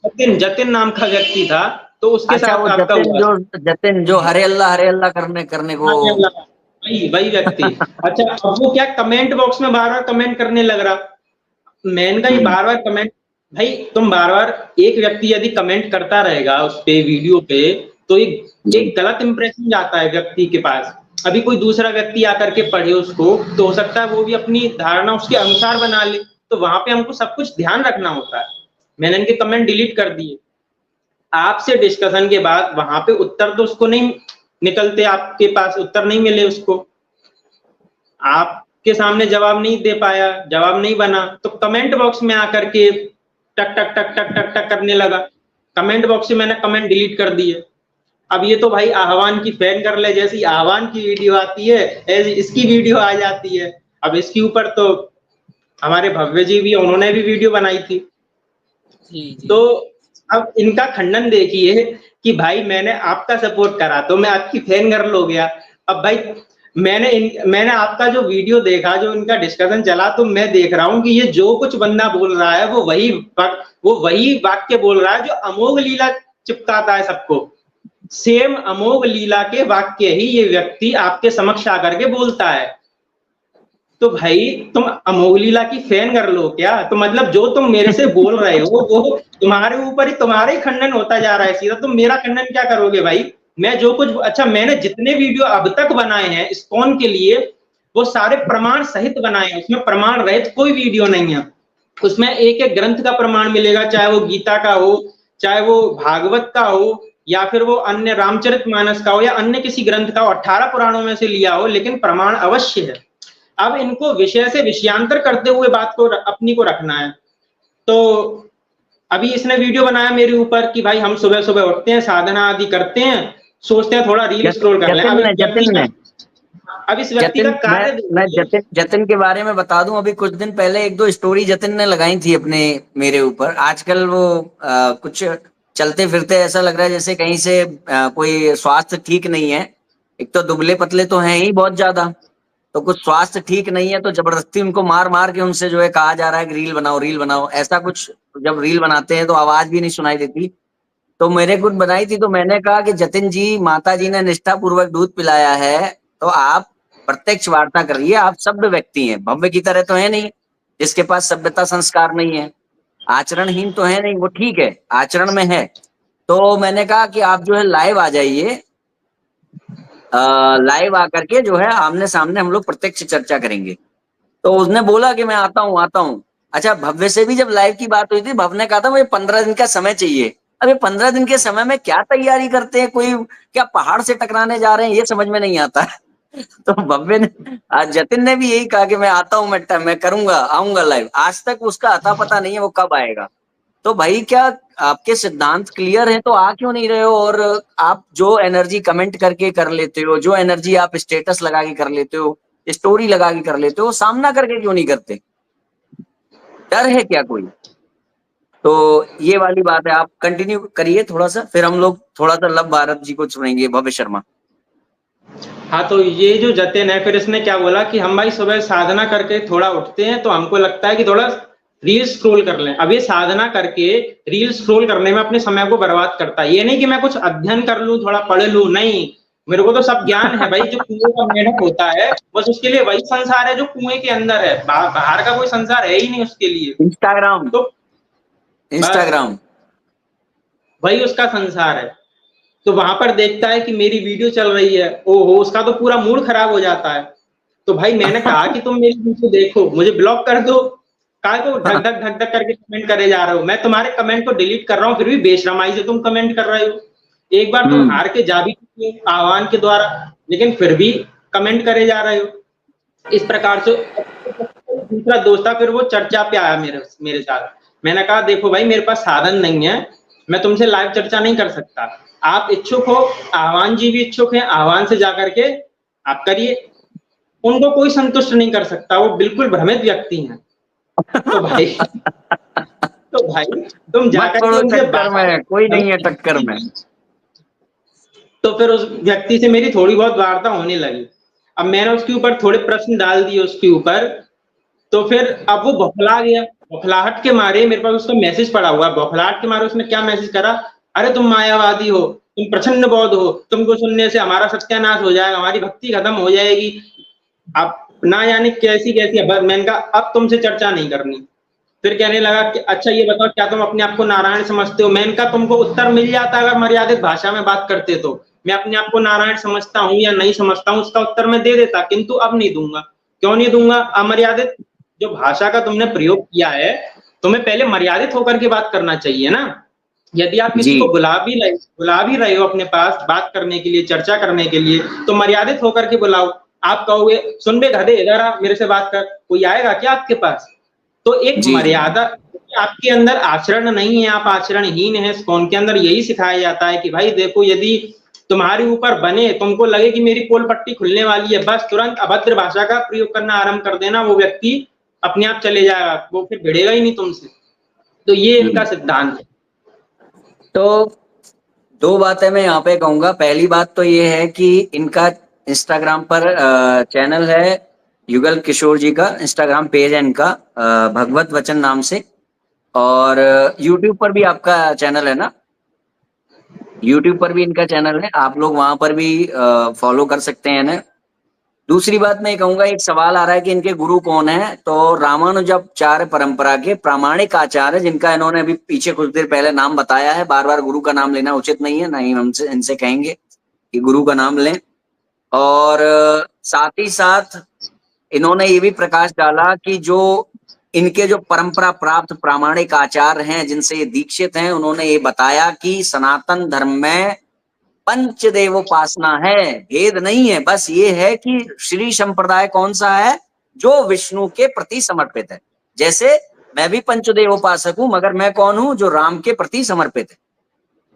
जतिन नाम का व्यक्ति था, तो उसके साथ वो आपका हुआ। जतिन जो हरे अल्लाह करने को, वही व्यक्ति। अच्छा, अब वो क्या कमेंट बॉक्स में बार बार कमेंट करने लग रहा। मैंने कहा ये बार बार कमेंट, भाई तुम बार बार एक व्यक्ति यदि कमेंट करता रहेगा उस पे वीडियो पे, तो एक गलत इंप्रेशन जाता है व्यक्ति के पास। अभी कोई दूसरा व्यक्ति आकर के पढ़े उसको, तो हो सकता है वो भी अपनी धारणा उसके अनुसार बना ले, तो वहां पे हमको सब कुछ ध्यान रखना होता है। मैंने इनके कमेंट डिलीट कर दिए। आपसे डिस्कशन के बाद वहां पे उत्तर तो उसको नहीं निकलते, आपके पास उत्तर नहीं मिले उसको, आपके सामने जवाब नहीं दे पाया, जवाब नहीं बना, तो कमेंट बॉक्स में आकर के टक टक टक टक टक टक करने लगा। कमेंट बॉक्स से मैंने कमेंट डिलीट कर दिए। अब ये तो भाई आह्वान की फैन कर ले, जैसी आह्वान की वीडियो आती है ऐसी इसकी वीडियो आ जाती है। अब इसके ऊपर तो हमारे भव्य जी भी, उन्होंने भी वीडियो बनाई थी। तो अब इनका खंडन देखिए कि भाई मैंने आपका सपोर्ट करा तो मैं आपकी फैन गर्ल हो गया। अब भाई मैंने आपका जो वीडियो देखा, जो इनका डिस्कशन चला, तो मैं देख रहा हूं कि ये जो कुछ बंदा बोल रहा है वो वही वाक्य बोल रहा है जो अमोघ लीला चिपकाता है सबको। सेम अमोघ लीला के वाक्य ही ये व्यक्ति आपके समक्ष आकर के बोलता है। तो भाई तुम अमोघ लीला की फैन कर लो क्या? तो मतलब जो तुम मेरे से बोल रहे हो वो तुम्हारे ऊपर ही, तुम्हारे ही खंडन होता जा रहा है सीधा। तुम मेरा खंडन क्या करोगे भाई? मैं जो कुछ, अच्छा मैंने जितने वीडियो अब तक बनाए हैं इस्कॉन के लिए वो सारे प्रमाण सहित बनाए हैं, उसमें प्रमाण रहित कोई वीडियो नहीं है। उसमें एक एक ग्रंथ का प्रमाण मिलेगा, चाहे वो गीता का हो, चाहे वो भागवत का हो, या फिर वो अन्य रामचरितमानस का हो, या अन्य किसी ग्रंथ का हो, 18 पुराणों में से लिया हो, लेकिन प्रमाण अवश्य है। अब इनको विषय से विषयांतर करते हुए बात को अपनी को रखना है। तो अभी इसने वीडियो बनाया मेरे ऊपर कि भाई हम सुबह सुबह उठते हैं, साधना आदि करते हैं, सोचते हैं थोड़ा रील स्क्रॉल कर लें। अब इस व्यक्ति का कार्य मैं जतिन के बारे में बता दूं, अभी कुछ दिन पहले एक दो स्टोरी जतिन ने लगाई थी अपने मेरे ऊपर। आजकल वो कुछ चलते फिरते ऐसा लग रहा है जैसे कहीं से कोई स्वास्थ्य ठीक नहीं है। एक तो दुबले पतले तो हैं ही बहुत ज्यादा, तो कुछ स्वास्थ्य ठीक नहीं है, तो जबरदस्ती उनको मार मार के उनसे जो है कहा जा रहा है कि रील बनाओ रील बनाओ। ऐसा कुछ जब रील बनाते हैं तो आवाज भी नहीं सुनाई देती। तो मेरे कुछ बनाई थी, तो मैंने कहा कि जतिन जी, माता जी ने निष्ठा पूर्वक दूध पिलाया है, तो आप प्रत्यक्ष वार्ता करिए। आप सभ्य व्यक्ति हैं, भव्य की तरह तो है नहीं जिसके पास सभ्यता संस्कार नहीं है, आचरणहीन तो है नहीं, वो ठीक है आचरण में है। तो मैंने कहा कि आप जो है लाइव आ जाइए, लाइव आकर के जो है आमने सामने हम लोग प्रत्यक्ष चर्चा करेंगे। तो उसने बोला कि मैं आता हूँ। अच्छा, भव्य से भी जब लाइव की बात हुई थी, भव्य ने कहा था मुझे 15 दिन का समय चाहिए। अबे 15 दिन के समय में क्या तैयारी करते हैं? कोई क्या पहाड़ से टकराने जा रहे हैं? ये समझ में नहीं आता। तो भव्य ने, जतिन ने भी यही कहा कि मैं आता हूँ, मैं करूंगा, आऊंगा लाइव। आज तक उसका अता पता नहीं है वो कब आएगा। तो भाई क्या आपके सिद्धांत क्लियर है तो आ क्यों नहीं रहे हो? और आप जो एनर्जी कमेंट करके कर लेते हो, जो एनर्जी आप स्टेटस लगा के कर लेते हो, स्टोरी लगा के कर लेते हो, सामना करके क्यों नहीं करते? डर है क्या कोई? तो ये वाली बात है। आप कंटिन्यू करिए थोड़ा सा, फिर हम लोग थोड़ा सा लव भारत जी को सुनेंगे, भव्य शर्मा। हाँ, तो ये जो जतिन है, फिर इसने क्या बोला कि हम भाई सुबह साधना करके थोड़ा उठते हैं तो हमको लगता है कि थोड़ा रील स्क्रॉल कर लें। अब ये साधना करके रील स्क्रॉल करने में अपने समय को बर्बाद करता है। ये नहीं कि मैं कुछ अध्ययन कर लूं, थोड़ा पढ़ लूं, नहीं, मेरे को तो सब ज्ञान है भाई। जो कुएं का मेढक होता है बस उसके लिए वही संसार है जो कुएं के अंदर है, बाहर का कोई संसार है ही नहीं उसके लिए। इंस्टाग्राम, तो इंस्टाग्राम वही उसका संसार है। तो वहां पर देखता है कि मेरी वीडियो चल रही है, ओहो, उसका तो पूरा मूड खराब हो जाता है। तो भाई मैंने कहा कि तुम मेरी वीडियो देखो, मुझे ब्लॉक कर दो, काय को ढक ढक ढक ढक करके कमेंट करे जा रहे हो? मैं तुम्हारे कमेंट को डिलीट कर रहा हूँ, फिर भी बेशरमाई से तुम कमेंट कर रहे हो। एक बार तुम हार के जा भी आह्वान के द्वारा, लेकिन फिर भी कमेंट करे जा रहे हो इस प्रकार से। दूसरा दोस्त था, फिर वो चर्चा पे आया मेरे साथ। मैंने कहा देखो भाई, मेरे पास साधन नहीं है, मैं तुमसे लाइव चर्चा नहीं कर सकता। आप इच्छुक हो, आह्वान जी भी इच्छुक हैं, आह्वान से जाकर के आप करिए। उनको कोई संतुष्ट नहीं कर सकता, वो बिल्कुल भ्रमित व्यक्ति हैं। तो भाई तुम जाकर कोई नहीं है टक्कर में। तो फिर उस व्यक्ति से मेरी थोड़ी बहुत वार्ता होने लगी। अब मैंने उसके ऊपर थोड़े प्रश्न डाल दिए उसके ऊपर, तो फिर अब वो बौखला गया। बौखलाहट के मारे, मेरे पास उसका मैसेज पड़ा हुआ, बौखलाहट के मारे उसने क्या मैसेज करा, अरे तुम मायावादी हो, तुम प्रचंड बौद्ध हो, तुमको सुनने से हमारा सत्यानाश हो जाएगा, हमारी भक्ति खत्म हो जाएगी। अब ना जाने कैसी कैसी। मैंने कहा अब तुमसे चर्चा नहीं करनी। फिर कहने लगा कि अच्छा ये बताओ, क्या तुम अपने आप को नारायण समझते हो? मैंने कहा तुमको उत्तर मिल जाता अगर मर्यादित भाषा में बात करते तो। मैं अपने आप को नारायण समझता हूँ या नहीं समझता हूँ, उसका उत्तर मैं दे देता, किंतु अब नहीं दूंगा। क्यों नहीं दूंगा? अमर्यादित जो भाषा का तुमने प्रयोग किया है, तुम्हें पहले मर्यादित होकर के बात करना चाहिए ना। यदि आप किसी को बुला भी रहे हो अपने पास बात करने के लिए, चर्चा करने के लिए, तो मर्यादित होकर के बुलाओ। आप कहोगे सुन बे गधे इधर आ, मेरे से बात कर, कोई आएगा क्या आपके पास? तो एक मर्यादा, आपके अंदर आचरण नहीं है, आप आचरणहीन है। इस्कॉन के अंदर यही सिखाया जाता है कि भाई देखो, यदि तुम्हारे ऊपर बने, तुमको लगे कि मेरी पोल पट्टी खुलने वाली है, बस तुरंत अभद्र भाषा का प्रयोग करना आरंभ कर देना, वो व्यक्ति अपने आप चले जाएगा, वो फिर भिड़ेगा ही नहीं तुमसे। तो ये इनका सिद्धांत है। तो दो बातें मैं यहाँ पे कहूंगा। पहली बात तो ये है कि इनका इंस्टाग्राम पर चैनल है, युगल किशोर जी का इंस्टाग्राम पेज है इनका, भगवत वचन नाम से। और यूट्यूब पर भी आपका चैनल है ना? यूट्यूब पर भी इनका चैनल है, आप लोग वहां पर भी फॉलो कर सकते हैं ना। दूसरी बात मैं कहूंगा, एक सवाल आ रहा है कि इनके गुरु कौन है, तो रामानुजाचार्य परंपरा के प्रामाणिक आचार्य, जिनका इन्होंने अभी पीछे कुछ देर पहले नाम बताया है। बार बार गुरु का नाम लेना उचित नहीं है, ना ही हमसे इनसे कहेंगे कि गुरु का नाम लें। और साथ ही साथ इन्होंने ये भी प्रकाश डाला कि जो इनके जो परंपरा प्राप्त प्रामाणिक आचार्य हैं, जिनसे ये दीक्षित हैं, उन्होंने ये बताया कि सनातन धर्म में पंचदेवोपासना है, भेद नहीं है। बस ये है कि श्री संप्रदाय कौन सा है, जो विष्णु के प्रति समर्पित है। जैसे मैं भी पंचदेवोपासक हूं, मगर मैं कौन हूं, जो राम के प्रति समर्पित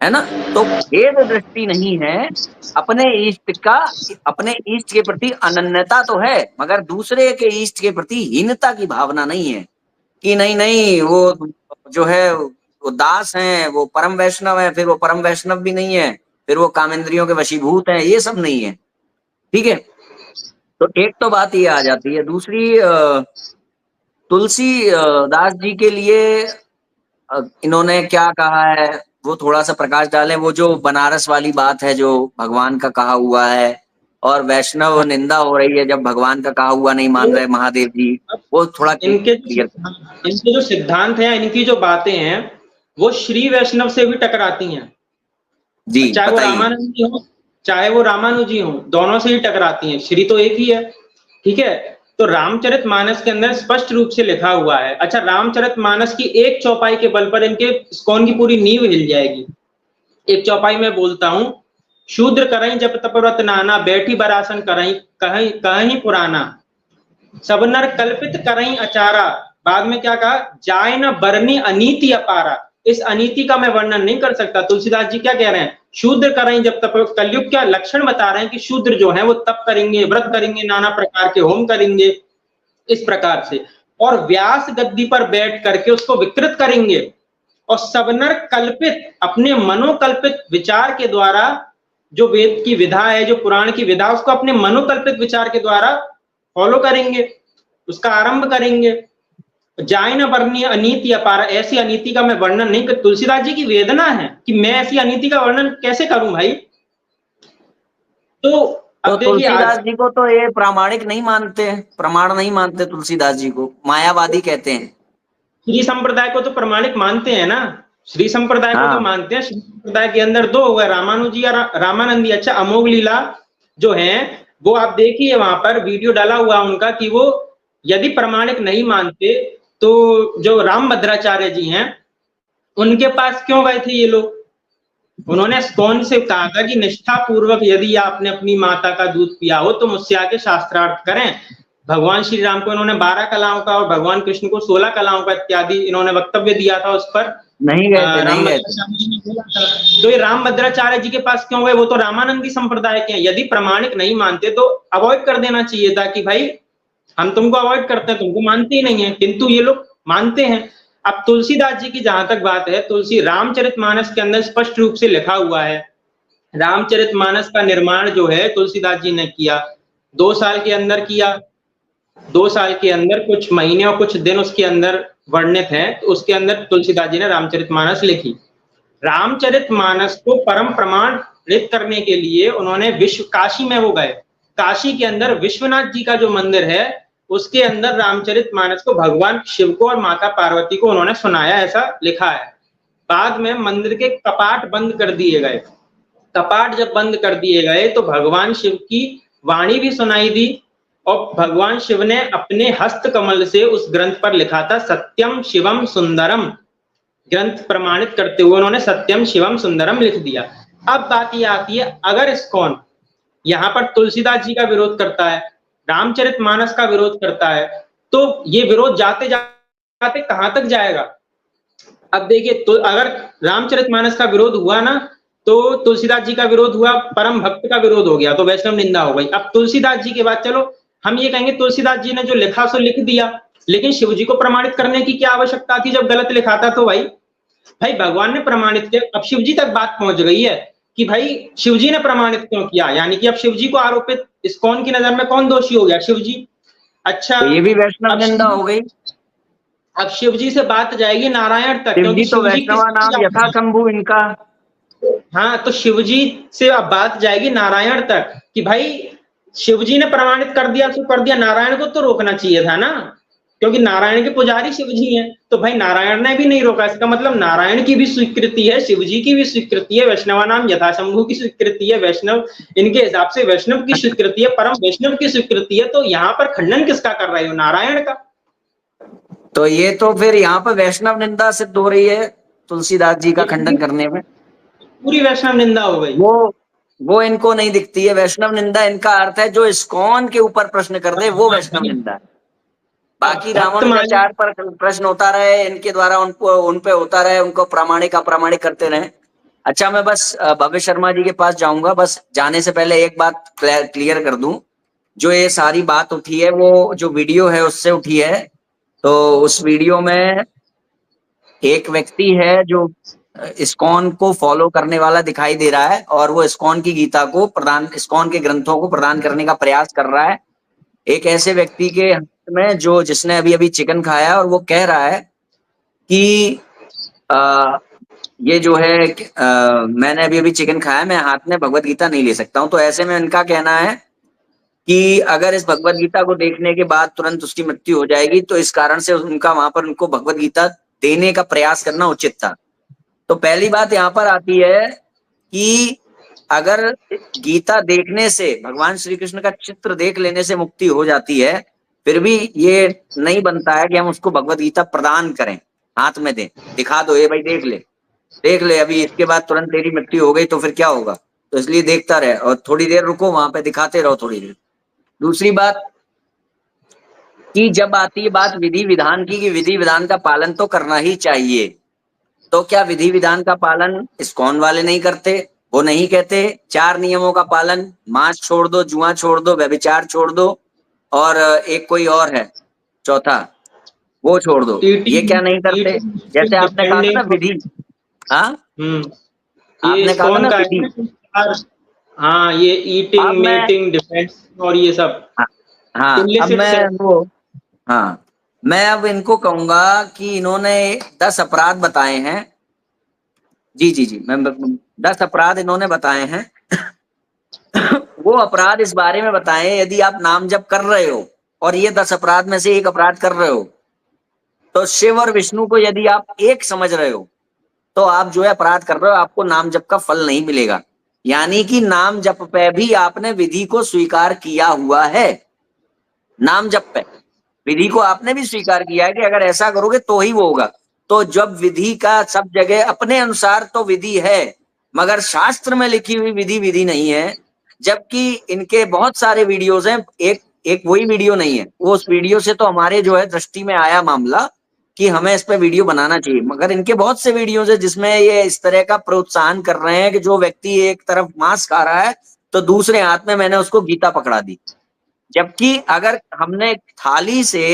है ना। तो भेद दृष्टि नहीं है, अपने इष्ट के प्रति अनन्यता तो है, मगर दूसरे के इष्ट के प्रति हीनता की भावना नहीं है कि नहीं वो जो है वो दास हैं, वो परम वैष्णव है, फिर वो परम वैष्णव भी नहीं है, फिर वो कामेंद्रियों के वशीभूत हैं, ये सब नहीं है। ठीक है, तो एक तो बात ये आ जाती है। दूसरी, तुलसी दास जी के लिए इन्होंने क्या कहा है, वो थोड़ा सा प्रकाश डालें। वो जो बनारस वाली बात है, जो भगवान का कहा हुआ है, और वैष्णव निंदा हो रही है जब भगवान का कहा हुआ नहीं मान रहे महादेव जी, वो थोड़ा इनके जो सिद्धांत हैं, इनकी जो बातें हैं, वो श्री वैष्णव से भी टकराती हैं जी। चाहे वो रामानंद जी हो, चाहे वो रामानुजी हो, दोनों से ही टकराती हैं। श्री तो एक ही है, ठीक है। तो रामचरितमानस के अंदर स्पष्ट रूप से लिखा हुआ है। अच्छा, रामचरितमानस की एक चौपाई के बल पर इनके इस्कॉन की पूरी नींव हिल जाएगी। एक चौपाई में बोलता हूं, शूद्र करई जप तप व्रत नाना, बैठी बरासन करई कहीं पुराना, सब नर कल्पित करई अचारा। बाद में क्या कहा, जाय न बरनी अनीति अपारा। इस अनीति का मैं वर्णन नहीं कर सकता। तुलसीदास जी क्या कह रहे हैं, शूद्र करें जब तप। कलयुग क्या लक्षण बता रहे हैं कि शूद्र जो है वो तप करेंगे, व्रत करेंगे, नाना प्रकार के होम करेंगे, इस प्रकार से, और व्यास गद्दी पर बैठ करके उसको विकृत करेंगे। और सबनर कल्पित, अपने मनोकल्पित विचार के द्वारा, जो वेद की विधा है, जो पुराण की विधा, उसको अपने मनोकल्पित विचार के द्वारा फॉलो करेंगे, उसका आरंभ करेंगे। जाय न बरनी अनीति अपार, ऐसी अनीति का मैं वर्णन नहीं कर। तुलसीदास जी की वेदना है कि मैं ऐसी अनीति का वर्णन कैसे करूं भाई। तो अब तुलसीदास जी को तो ये प्रामाणिक नहीं मानते, प्रमाण नहीं मानते तुलसीदास जी को, मायावादी कहते हैं। श्री संप्रदाय को तो प्रमाणिक मानते हैं ना, श्री संप्रदाय को तो मानते हैं। श्री संप्रदाय के अंदर दो हुए, रामानुजी या रामानंदी। अच्छा, अमोघ लीला जो है वो आप देखिए, वहां पर वीडियो डाला हुआ उनका, कि वो यदि प्रमाणिक नहीं मानते तो जो रामभद्राचार्य जी हैं उनके पास क्यों गए थे ये लोग। उन्होंने इस्कॉन से कहा था कि निष्ठा पूर्वक यदि आपने अपनी माता का दूध पिया हो तो मुझसे आके शास्त्रार्थ करें। भगवान श्री राम को इन्होंने 12 कलाओं का और भगवान कृष्ण को 16 कलाओं का इत्यादि इन्होंने वक्तव्य दिया था। उस पर नहीं गए। तो ये रामभद्राचार्य जी के पास क्यों गए, वो तो रामानंदी संप्रदाय के हैं। यदि प्रमाणिक नहीं मानते तो अवॉइड कर देना चाहिए था कि भाई हम तुमको अवॉइड करते हैं, तुमको मानते ही नहीं है, किंतु ये लोग मानते हैं। अब तुलसीदास जी की जहां तक बात है, तुलसी रामचरितमानस के अंदर स्पष्ट रूप से लिखा हुआ है। रामचरितमानस का निर्माण जो है तुलसीदास जी ने किया, 2 साल के अंदर किया। 2 साल के अंदर कुछ महीने और कुछ दिन उसके अंदर वर्णित हैं, तो उसके अंदर तुलसीदास जी ने रामचरितमानस लिखी। रामचरितमानस को परम प्रमाणित करने के लिए उन्होंने काशी में वो गए। काशी के अंदर विश्वनाथ जी का जो मंदिर है उसके अंदर रामचरितमानस को भगवान शिव को और माता पार्वती को उन्होंने सुनाया, ऐसा लिखा है। बाद में मंदिर के कपाट बंद कर दिए गए। कपाट जब बंद कर दिए गए तो भगवान शिव की वाणी भी सुनाई दी, और भगवान शिव ने अपने हस्त कमल से उस ग्रंथ पर लिखा था, सत्यम शिवम सुंदरम। ग्रंथ प्रमाणित करते हुए उन्होंने सत्यम शिवम सुंदरम लिख दिया। अब बात ये आती है, अगर इस्कॉन यहाँ पर तुलसीदास जी का विरोध करता है, रामचरितमानस का विरोध करता है, तो ये विरोध जाते जाते कहां तक जाएगा? अब देखिए, तो अगर रामचरितमानस का विरोध हुआ ना, तो तुलसीदास जी का विरोध हुआ, परम भक्त का विरोध हो गया, तो वैष्णव निंदा हो गई। अब तुलसीदास जी के बाद चलो हम ये कहेंगे तुलसीदास जी ने जो लिखा सो लिख दिया, लेकिन शिव जी को प्रमाणित करने की क्या आवश्यकता थी जब गलत लिखा था? तो भाई भाई भगवान ने प्रमाणित किया। अब शिव जी तक बात पहुंच गई है कि भाई शिव जी ने प्रमाणित क्यों किया, यानी कि अब शिव जी को आरोपित, इस्कॉन की नजर में कौन दोषी हो गया? शिव जी। अच्छा, तो ये भी वैष्णव अब निंदा हो गई। अब शिव जी से बात जाएगी नारायण तक, शिव क्योंकि जी तो शिव जी किस, वैष्णवा नाम यथा शंभु इनका। हाँ, तो शिव जी से अब बात जाएगी नारायण तक कि भाई शिव जी ने प्रमाणित कर दिया तो कर दिया, नारायण को तो रोकना चाहिए था ना, क्योंकि नारायण के पुजारी शिव जी हैं। तो भाई नारायण ने भी नहीं रोका, इसका मतलब नारायण की भी स्वीकृति है, शिव जी की भी स्वीकृति है, वैष्णवा नाम यथाशंभु की स्वीकृति है, वैष्णव इनके हिसाब से वैष्णव की स्वीकृति है, परम वैष्णव की स्वीकृति है। तो यहाँ पर खंडन किसका कर रहे हो? नारायण का। तो ये तो फिर यहाँ पर वैष्णव निंदा सिद्ध हो रही है तुलसीदास जी का खंडन करने में। पूरी वैष्णव निंदा हो गई। वो इनको नहीं दिखती है वैष्णव निंदा। इनका अर्थ है जो इस्कॉन के ऊपर प्रश्न कर दे वो वैष्णव निंदा है। बाकी रामानुजाचार्य पर प्रश्न होता रहे, इनके द्वारा उन पे होता रहे, उनको प्रामाणिक अप्रामाणिक करते रहे। अच्छा, मैं बस भव्य शर्मा जी के पास जाऊंगा। बस जाने से पहले एक बात क्लियर कर दूं, जो ये सारी बात उठी है वो जो वीडियो है उससे उठी है। तो उस वीडियो में एक व्यक्ति है जो इस्कॉन को फॉलो करने वाला दिखाई दे रहा है, और वो इस्कॉन की गीता को प्रदान, इस्कॉन के ग्रंथों को प्रदान करने का प्रयास कर रहा है एक ऐसे व्यक्ति के हाथ में जो जिसने अभी अभी चिकन खाया, और वो कह रहा है कि ये जो है मैंने अभी अभी चिकन खाया, मैं हाथ में भगवत गीता नहीं ले सकता हूं। तो ऐसे में इनका कहना है कि अगर इस भगवत गीता को देखने के बाद तुरंत उसकी मृत्यु हो जाएगी, तो इस कारण से उनका वहां पर उनको भगवत गीता देने का प्रयास करना उचित था। तो पहली बात यहाँ पर आती है कि अगर गीता देखने से, भगवान श्री कृष्ण का चित्र देख लेने से मुक्ति हो जाती है, फिर भी ये नहीं बनता है कि हम उसको भगवत गीता प्रदान करें, हाथ में दें, दिखा दो ये भाई देख ले अभी, इसके बाद तुरंत तेरी मृत्यु हो गई तो फिर क्या होगा। तो इसलिए देखता रहे और थोड़ी देर रुको वहां पे, दिखाते रहो थोड़ी देर। दूसरी बात कि जब आती है बात विधि विधान की, कि विधि विधान का पालन तो करना ही चाहिए, तो क्या विधि विधान का पालन इस्कॉन वाले नहीं करते? वो नहीं कहते 4 नियमों का पालन, मांस छोड़ दो, जुआ छोड़ दो, व्यभिचार छोड़ दो, और एक कोई और है चौथा, वो छोड़ दो, ये क्या नहीं करते? जैसे आपने कहा था ना विधि, हाँ ये आपने कहा था कौन ना का विधि, है? हाँ, ये ईटिंग मेटिंग डिफेंस और ये सब हाँ अब इलिसिट मैं सेक्स। वो, हाँ मैं अब इनको कहूंगा कि इन्होंने 10 अपराध बताए हैं। जी जी जी, मैं 10 अपराध इन्होंने बताए हैं। वो अपराध इस बारे में बताएं, यदि आप नाम जप कर रहे हो और ये 10 अपराध में से एक अपराध कर रहे हो, तो शिव और विष्णु को यदि आप एक समझ रहे हो, तो आप जो है अपराध कर रहे हो, आपको नाम जप का फल नहीं मिलेगा। यानी कि नाम जप पे भी आपने विधि को स्वीकार किया हुआ है। नाम जप पे विधि को आपने भी स्वीकार किया है कि अगर ऐसा करोगे तो ही वो होगा। तो जब विधि का सब जगह अपने अनुसार तो विधि है, मगर शास्त्र में लिखी हुई विधि विधि नहीं है। जबकि इनके बहुत सारे वीडियोज हैं, एक एक वही वीडियो नहीं है, वो उस वीडियो से तो हमारे जो है दृष्टि में आया मामला कि हमें इस पे वीडियो बनाना चाहिए। मगर इनके बहुत से वीडियोज है जिसमें ये इस तरह का प्रोत्साहन कर रहे हैं कि जो व्यक्ति एक तरफ मांस खा रहा है तो दूसरे हाथ में मैंने उसको गीता पकड़ा दी। जबकि अगर हमने थाली से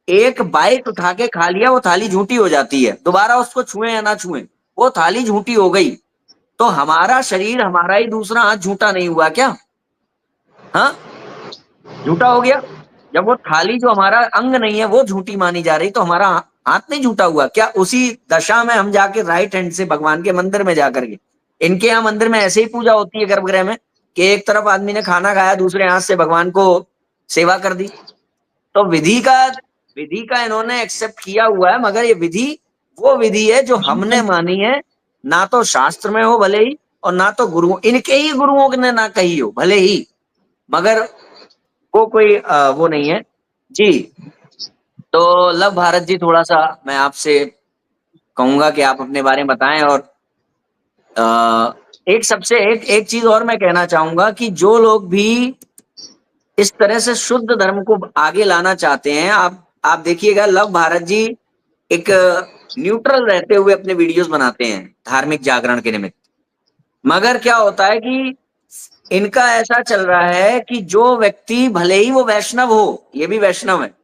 एक बाइट उठा के खा लिया, वो थाली झूठी हो जाती है, दोबारा उसको छुए या ना छुए वो थाली झूठी हो गई। तो हमारा शरीर, हमारा ही दूसरा हाथ झूठा नहीं हुआ क्या? हाँ, झूठा हो गया। जब वो थाली जो हमारा अंग नहीं है वो झूठी मानी जा रही, तो हमारा हाथ नहीं झूठा हुआ क्या? उसी दशा में हम जाके राइट हैंड से भगवान के मंदिर में जाकर के, इनके यहाँ मंदिर में ऐसे ही पूजा होती है गर्भगृह में, कि एक तरफ आदमी ने खाना खाया, दूसरे हाथ से भगवान को सेवा कर दी। तो विधि का इन्होंने एक्सेप्ट किया हुआ है, मगर ये विधि वो विधि है जो हमने मानी है, ना तो शास्त्र में हो भले ही, और ना तो गुरु, इनके ही गुरुओं ने ना कही हो भले ही, मगर वो कोई वो नहीं है जी। तो लव भारत जी, थोड़ा सा मैं आपसे कहूंगा कि आप अपने बारे में बताएं। और एक चीज और मैं कहना चाहूंगा कि जो लोग भी इस तरह से शुद्ध धर्म को आगे लाना चाहते हैं, आप देखिएगा, लव भारत जी एक न्यूट्रल रहते हुए अपने वीडियोस बनाते हैं धार्मिक जागरण के निमित्त। मगर क्या होता है कि इनका ऐसा चल रहा है कि जो व्यक्ति, भले ही वो वैष्णव हो, ये भी वैष्णव है,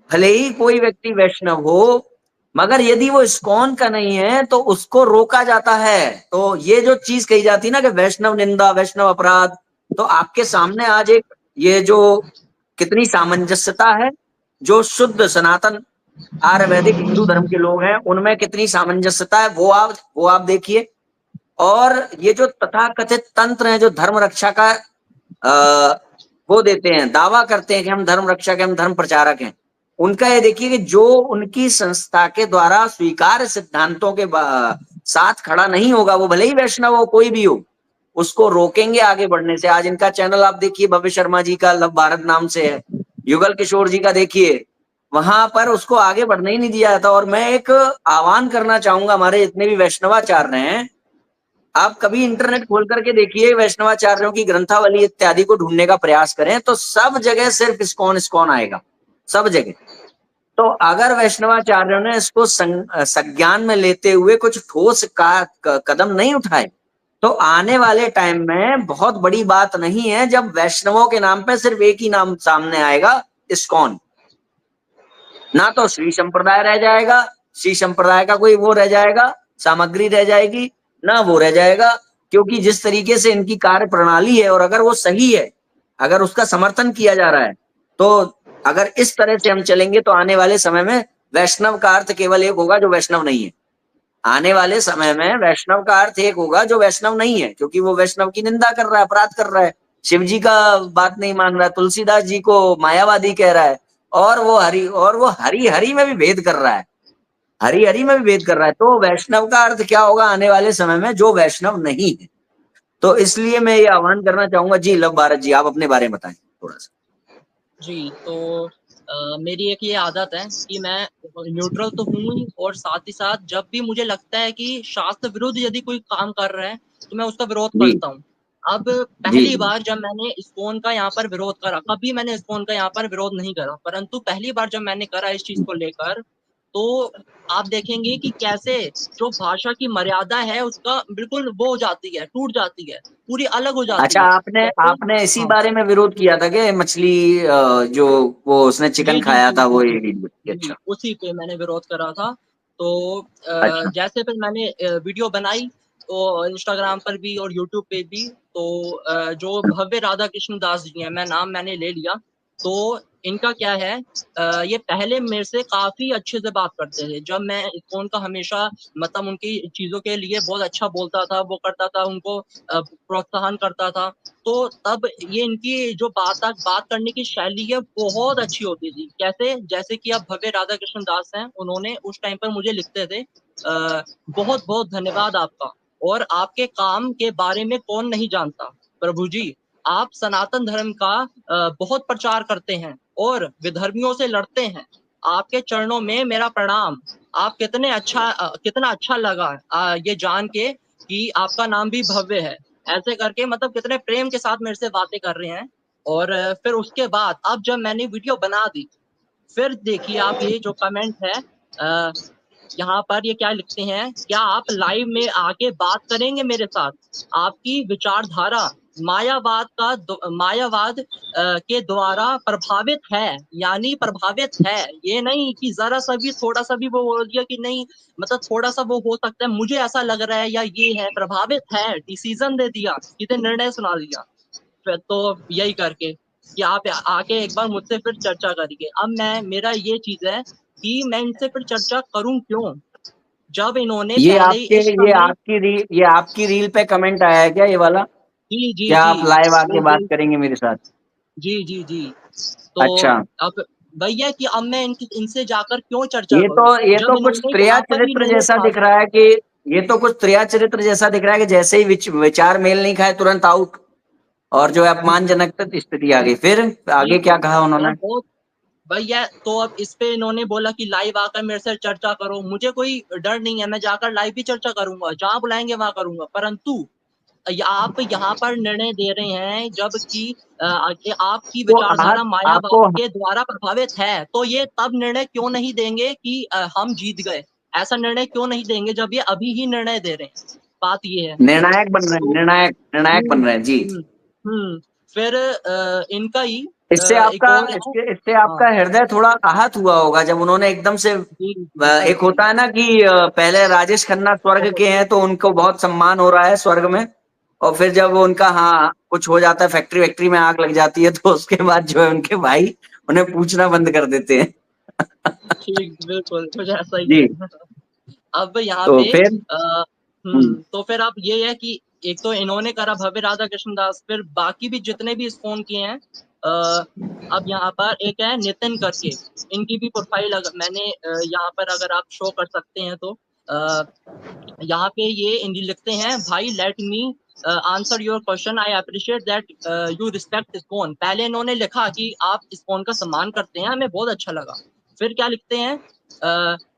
भले ही कोई व्यक्ति वैष्णव हो, मगर यदि वो इस्कॉन का नहीं है तो उसको रोका जाता है। तो ये जो चीज कही जाती है ना कि वैष्णव निंदा, वैष्णव अपराध, तो आपके सामने आज एक ये जो कितनी सामंजस्यता है, जो शुद्ध सनातन आयुर्वेदिक हिंदू धर्म के लोग हैं उनमें कितनी सामंजस्यता है, वो आप देखिए। और ये जो तथाकथित तंत्र हैं जो धर्म रक्षा का वो देते हैं, दावा करते हैं कि हम धर्म रक्षक हैं, हम धर्म प्रचारक हैं, उनका ये देखिए कि जो उनकी संस्था के द्वारा स्वीकार सिद्धांतों के साथ खड़ा नहीं होगा, वो भले ही वैष्णव हो, कोई भी हो, उसको रोकेंगे आगे बढ़ने से। आज इनका चैनल आप देखिए, भव्य शर्मा जी का लव भारत नाम से है, युगल किशोर जी का देखिए, वहां पर उसको आगे बढ़ने ही नहीं दिया जाता। और मैं एक आह्वान करना चाहूंगा, हमारे जितने भी वैष्णवाचार्य हैं, आप कभी इंटरनेट खोल करके देखिए, वैष्णवाचार्यों की ग्रंथावली इत्यादि को ढूंढने का प्रयास करें तो सब जगह सिर्फ इस्कॉन इस्कॉन आएगा, सब जगह। तो अगर वैष्णवाचार्यों ने इसको संज्ञान में लेते हुए कुछ ठोस कदम नहीं उठाए तो आने वाले टाइम में बहुत बड़ी बात नहीं है जब वैष्णवों के नाम पे सिर्फ एक ही नाम सामने आएगा, इस्कॉन। ना तो श्री संप्रदाय रह जाएगा, श्री संप्रदाय का कोई वो रह जाएगा, सामग्री रह जाएगी, ना वो रह जाएगा, क्योंकि जिस तरीके से इनकी कार्य प्रणाली है, और अगर वो सही है, अगर उसका समर्थन किया जा रहा है, तो अगर इस तरह से हम चलेंगे तो आने वाले समय में वैष्णव का अर्थ केवल एक होगा जो वैष्णव नहीं है। आने वाले समय में वैष्णव का अर्थ एक होगा जो वैष्णव नहीं है, क्योंकि वो वैष्णव की निंदा कर रहा है, अपराध कर रहा है, शिव जी का बात नहीं मान रहा है, तुलसीदास जी को मायावादी कह रहा है, और वो हरि हरि में भी भेद कर रहा है, हरि हरि में भी भेद कर रहा है। तो वैष्णव का अर्थ क्या होगा आने वाले समय में, जो वैष्णव नहीं है। तो इसलिए मैं ये आह्वान करना चाहूंगा। जी लव भारत जी, आप अपने बारे में बताएं थोड़ा सा। जी, तो मेरी एक ये आदत है कि मैं न्यूट्रल तो हूँ ही, और साथ ही साथ जब भी मुझे लगता है कि शास्त्र विरुद्ध यदि कोई काम कर रहा है तो मैं उसका विरोध करता हूँ। अब पहली बार जब मैंने इस्कॉन का यहाँ पर विरोध करा, कभी मैंने इस्कॉन का यहाँ पर विरोध नहीं करा, परंतु पहली बार जब मैंने करा इस चीज को लेकर, तो आप देखेंगे कि कैसे जो भाषा की मर्यादा है उसका बिल्कुल वो हो जाती है, टूट जाती है, पूरी अलग हो जाती अच्छा, है। आपने इसी बारे में विरोध किया था कि मछली, जो वो उसने चिकन जी जी खाया जी था, जी वो जी ये? जी, अच्छा उसी पे मैंने विरोध करा था। तो अच्छा जैसे फिर मैंने वीडियो बनाई, तो इंस्टाग्राम पर भी और यूट्यूब पे भी, तो जो भव्य राधा कृष्ण दास जी हैं, मैंने ले लिया। तो इनका क्या है, ये पहले मेरे से काफी अच्छे से बात करते थे, जब मैं इस्कॉन का हमेशा मतलब उनकी चीजों के लिए बहुत अच्छा बोलता था, वो करता था, उनको प्रोत्साहन करता था। तो तब ये इनकी जो बात करने की शैली है बहुत अच्छी होती थी। कैसे, जैसे कि अब भव्य राधा कृष्ण दास हैं, उन्होंने उस टाइम पर मुझे लिखते थे, बहुत बहुत धन्यवाद आपका, और आपके काम के बारे में कौन नहीं जानता प्रभु जी, आप सनातन धर्म का बहुत प्रचार करते हैं और विधर्मियों से लड़ते हैं, आपके चरणों में मेरा प्रणाम। आप कितना अच्छा लगा ये जान के कि आपका नाम भी भव्य है। ऐसे करके मतलब कितने प्रेम के साथ मेरे से बातें कर रहे हैं। और फिर उसके बाद अब जब मैंने वीडियो बना दी, फिर देखिए आप ये जो कमेंट है, यहाँ पर ये क्या लिखते हैं, क्या आप लाइव में आके बात करेंगे मेरे साथ, आपकी विचारधारा मायावाद के द्वारा प्रभावित है, यानी प्रभावित है, ये नहीं कि जरा सा भी थोड़ा सा भी वो बोल दिया कि नहीं, मतलब थोड़ा सा वो हो सकता है, मुझे ऐसा लग रहा है, या ये है, प्रभावित है, डिसीजन दे दिया, सीधे निर्णय सुना दिया। फिर तो यही करके कि आप आके एक बार मुझसे फिर चर्चा करिए। अब मेरा ये चीज है कि मैं इनसे फिर चर्चा करूं क्यों, जब इन्होंने ये पहले ही आपके इस समय। ये आपकी रील पे कमेंट आया है क्या, ये वाला? जी जी क्या जी, आप लाइव आके वो बात करेंगे मेरे साथ? जी जी जी। तो अच्छा, अब भैया कि अब मैं इनसे जाकर क्यों चर्चा करूं, ये जब तो कुछ इन्होंने त्रिया यहाँ पर ही चरित्र मेरे जैसा साथ। दिख रहा है कि ये तो कुछ त्रिया चरित्र जैसा दिख रहा है कि जैसे ही विचार मेल नहीं खाए तुरंत आउट, और जो है अपमानजनक स्थिति आ गई। फिर आगे क्या कहा मैं उन्होंने? बहुत भैया तो अब इस पे इन्होंने बोला कि लाइव आकर मेरे से चर्चा करो। मुझे कोई डर नहीं है, मैं जाकर लाइव भी चर्चा करूंगा, जहां बुलाएंगे वहां करूंगा। परंतु आप यहाँ पर निर्णय दे रहे हैं जबकि आपकी तो आज विचारधारा आपको मायावाद के द्वारा प्रभावित है, तो ये तब निर्णय क्यों नहीं देंगे कि हम जीत गए? ऐसा निर्णय क्यों नहीं देंगे जब ये अभी ही निर्णय दे रहे हैं? बात ये है। निर्णायक बन रहे हैं, तो निर्णायक बन रहे हैं जी। हम्म, फिर इनका ही इससे एक आपका और है। इससे हाँ आपका हृदय थोड़ा आहत हुआ होगा जब उन्होंने एकदम से जी जी एक होता है ना कि पहले राजेश खन्ना स्वर्ग बहुत के हैं तो उनको बहुत सम्मान हो रहा है स्वर्ग में, और फिर जब उनका हाँ कुछ हो जाता है, फैक्ट्री वैक्ट्री में आग लग जाती है, तो उसके बाद जो है उनके भाई उन्हें पूछना बंद कर देते हैं। ठीक, बिल्कुल कुछ ऐसा ही जी। है। अब यहाँ तो पे फिर तो फिर अब ये है कि एक तो इन्होंने करा भव्य राधा कृष्ण दास, फिर बाकी भी जितने भी फोन किए हैं। अब यहाँ पर एक है नितिन करके, इनकी भी प्रोफाइल मैंने यहाँ पर अगर आप शो कर सकते हैं तो यहाँ पे ये लिखते हैं, भाई let me answer your question, I appreciate that you respect ISKCON. पहले इन्होंने लिखा कि आप इस्कॉन का सम्मान करते हैं, हमें बहुत अच्छा लगा। फिर क्या लिखते हैं,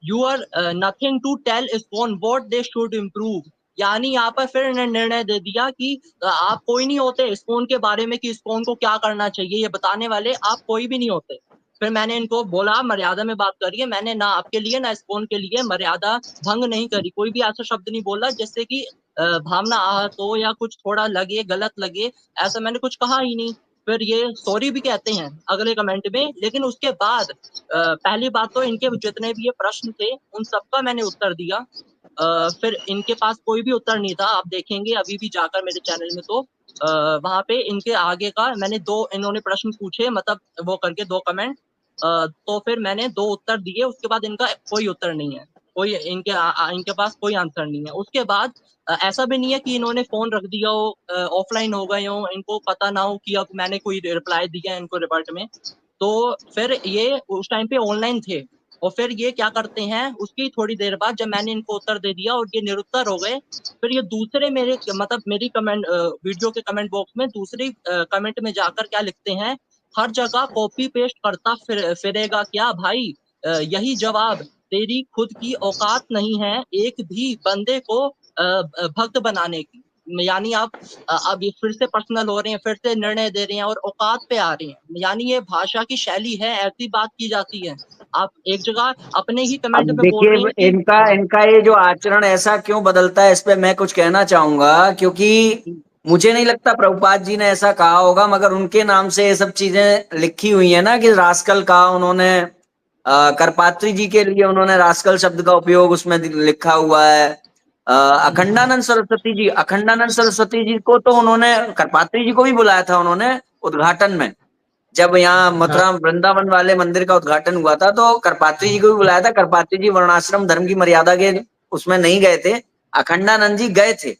you are nothing to tell ISKCON what they should improve. यानी यहाँ पर फिर निर्णय दे दिया कि आप कोई नहीं होते इस्कॉन के बारे में कि इस्कॉन को क्या करना चाहिए ये बताने वाले, आप कोई भी नहीं होते। फिर मैंने इनको बोला मर्यादा में बात करिए, मैंने ना आपके लिए ना इस्कॉन के लिए मर्यादा भंग नहीं करी, कोई भी ऐसा शब्द नहीं बोला जिससे कि भावना आहत हो या कुछ थोड़ा लगे, गलत लगे, ऐसा मैंने कुछ कहा ही नहीं। फिर ये सॉरी भी कहते हैं अगले कमेंट में, लेकिन उसके बाद पहली बात तो इनके जितने भी ये प्रश्न थे उन सबका मैंने उत्तर दिया। फिर इनके पास कोई भी उत्तर नहीं था, आप देखेंगे अभी भी जाकर मेरे चैनल में तो वहां पे इनके आगे का मैंने इन्होंने प्रश्न पूछे, मतलब वो करके 2 कमेंट, तो फिर मैंने 2 उत्तर दिए, उसके बाद इनका कोई उत्तर नहीं है, कोई इनके पास कोई आंसर नहीं है। उसके बाद ऐसा भी नहीं है कि इन्होंने फोन रख दिया हो, ऑफलाइन हो गए हो, इनको पता ना हो कि अब मैंने कोई रिप्लाई दिया है इनको रिवर्ट में। तो फिर ये उस टाइम पे ऑनलाइन थे, और फिर ये क्या करते हैं उसकी थोड़ी देर बाद जब मैंने इनको उत्तर दे दिया और ये निरुत्तर हो गए, फिर ये दूसरे मेरे मतलब मेरी कमेंट वीडियो के कमेंट बॉक्स में दूसरी कमेंट में जाकर क्या लिखते हैं, हर जगह कॉपी पेस्ट करता फिरेगा क्या भाई, यही जवाब, तेरी खुद की औकात नहीं है एक भी बंदे को भक्त बनाने की। यानी आप अब ये फिर से पर्सनल हो रहे हैं, फिर से निर्णय दे रहे हैं और औकात पे आ रहे हैं, यानी ये भाषा की शैली है, ऐसी बात की जाती है। आप एक जगह अपने ही अब कमेंट में बोल रहे हैं देखिए कि इनका इनका ये जो आचरण ऐसा क्यों बदलता है, इस पे मैं कुछ कहना चाहूंगा, क्योंकि मुझे नहीं लगता प्रभुपाद जी ने ऐसा कहा होगा, मगर उनके नाम से ये सब चीजें लिखी हुई है ना, कि रास्कल कहा उन्होंने, करपात्री जी के लिए उन्होंने रास्कल शब्द का उपयोग उसमें लिखा हुआ है। अखंडानंद सरस्वती जी को तो उन्होंने, करपात्री जी को भी बुलाया था उन्होंने उद्घाटन में, जब यहाँ मथुरा वृंदावन वाले मंदिर का उद्घाटन हुआ था तो करपात्री जी को भी बुलाया था। करपात्री जी वर्णाश्रम धर्म की मर्यादा के उसमें नहीं गए थे, अखंडानंद जी गए थे,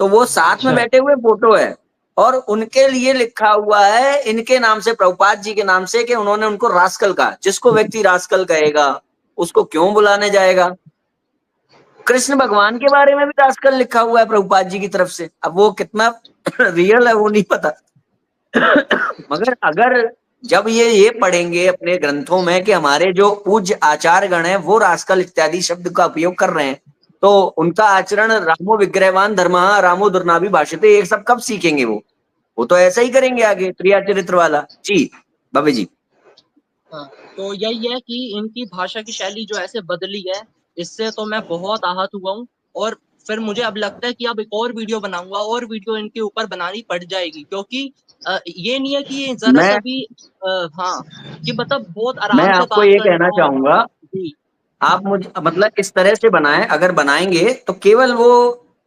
तो वो साथ में बैठे हुए फोटो है, और उनके लिए लिखा हुआ है इनके नाम से, प्रभुपाद जी के नाम से, कि उन्होंने उनको रास्कल कहा। जिसको व्यक्ति रास्कल कहेगा उसको क्यों बुलाने जाएगा। कृष्ण भगवान के बारे में भी रास्कल लिखा हुआ है प्रभुपाद जी की तरफ से, अब वो कितना रियल है वो नहीं पता। मगर अगर जब ये पढ़ेंगे अपने ग्रंथों में कि हमारे जो पूज्य आचार्यगण हैं वो रास्कल इत्यादि शब्द का उपयोग कर रहे हैं, तो उनका आचरण रामो विग्रहवान धर्मः रामो दुर्नाभि भाषते, ये सब कब सीखेंगे वो तो ऐसा ही करेंगे आगे क्रिया चरित्र वाला। जी बाबा जी। हाँ, तो यही है कि इनकी भाषा की शैली जो ऐसे बदली है, इससे तो मैं बहुत आहत हुआ हूँ। और फिर मुझे अब लगता है कि अब एक और वीडियो बनाऊंगा, और वीडियो इनके ऊपर बनानी पड़ जाएगी, क्योंकि ये नहीं है कि जरा मैं सा भी हाँ, कि मतलब बहुत मैं आराम से आपको बात ये कर कहना रहा हूँ। चाहूंगा, जी आप मुझे मतलब इस तरह से बनाएं, अगर बनाएंगे तो केवल वो,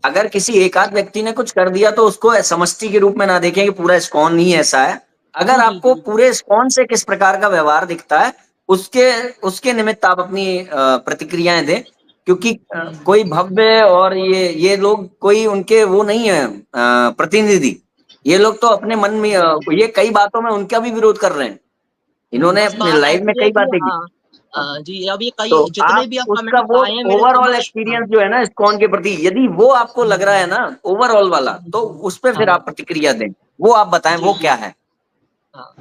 अगर किसी एक आध व्यक्ति ने कुछ कर दिया तो उसको समष्टि के रूप में ना देखें कि पूरा इस्कॉन ही ऐसा है। अगर जी जी आपको जी पूरे इस्कॉन से किस प्रकार का व्यवहार दिखता है उसके उसके निमित्त आप अपनी प्रतिक्रियाएं दें, क्योंकि कोई भव्य और ये लोग कोई उनके वो नहीं है प्रतिनिधि, ये लोग तो अपने मन में ये कई बातों में उनका भी विरोध कर रहे हैं, इन्होंने बस अपने बात लाइव में ऐसी है कई कि बातें की। हाँ जी, अब ये तो कई जितने आप भी आप उसका कमेंट्स वो आए हैं मेरे ओवरऑल समझ, हाँ एक्सपीरियंस जो है ना इस्कॉन के प्रति, यदि वो आपको लग रहा है ना ओवरऑल वाला, तो उस पर फिर हाँ आप प्रतिक्रिया दें, वो आप बताएं जी वो जी क्या है। हाँ।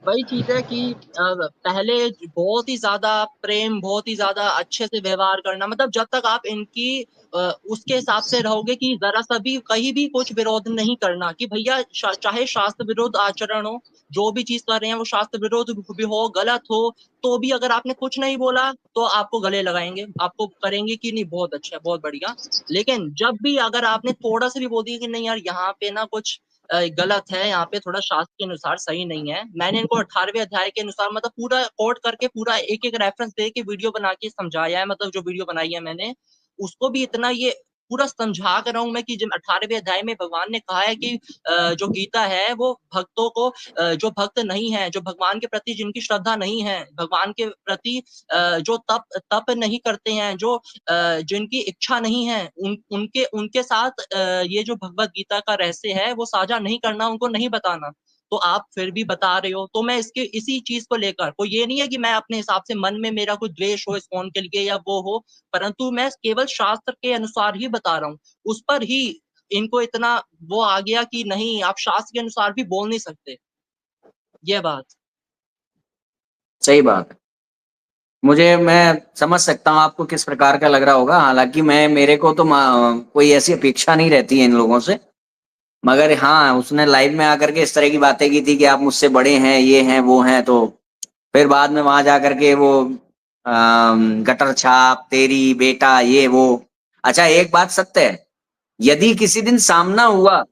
वही चीज है कि पहले बहुत ही ज्यादा प्रेम, बहुत ही ज्यादा अच्छे से व्यवहार करना, मतलब जब तक आप इनकी उसके हिसाब से रहोगे कि जरा सा भी कहीं भी कुछ विरोध नहीं करना, कि भैया चाहे शास्त्र विरोध आचरण हो, जो भी चीज कर रहे हैं वो शास्त्र विरोध भी हो, गलत हो, तो भी अगर आपने कुछ नहीं बोला तो आपको गले लगाएंगे, आपको करेंगे कि नहीं बहुत अच्छा, बहुत बढ़िया। लेकिन जब भी अगर आपने थोड़ा सा भी बोल दिया कि नहीं यार यहाँ पे ना कुछ गलत है, यहाँ पे थोड़ा शास्त्र के अनुसार सही नहीं है, मैंने इनको 18वें अध्याय के अनुसार मतलब पूरा कोट करके पूरा एक एक रेफरेंस दे के वीडियो बना के समझाया है, मतलब जो वीडियो बनाई है मैंने उसको भी इतना ये पूरा समझा कर रहा हूं मैं कि जब 18वें अध्याय में भगवान ने कहा है कि जो गीता है वो भक्तों को, जो भक्त नहीं है, जो भगवान के प्रति जिनकी श्रद्धा नहीं है, भगवान के प्रति जो तप तप नहीं करते हैं, जो जिनकी इच्छा नहीं है, उनके उनके साथ ये जो भगवत गीता का रहस्य है वो साझा नहीं करना, उनको नहीं बताना। तो आप फिर भी बता रहे हो, तो मैं इसके इसी चीज को लेकर, कोई ये नहीं है कि मैं अपने हिसाब से मन में मेरा कोई द्वेष हो इस्कॉन के लिए या वो हो, परंतु मैं केवल शास्त्र के अनुसार ही बता रहा हूँ। उस पर ही इनको इतना वो आ गया कि नहीं आप शास्त्र के अनुसार भी बोल नहीं सकते, ये बात। सही बात है। मैं समझ सकता हूँ आपको किस प्रकार का लग रहा होगा। हालांकि मेरे को तो कोई ऐसी अपेक्षा नहीं रहती है इन लोगों से। मगर हाँ, उसने लाइव में आकर के इस तरह की बातें की थी कि आप मुझसे बड़े हैं, ये हैं वो हैं, तो फिर बाद में वहां जाकर के वो गटर छाप तेरी बेटा ये वो। अच्छा, एक बात सत्य है, यदि किसी दिन सामना हुआ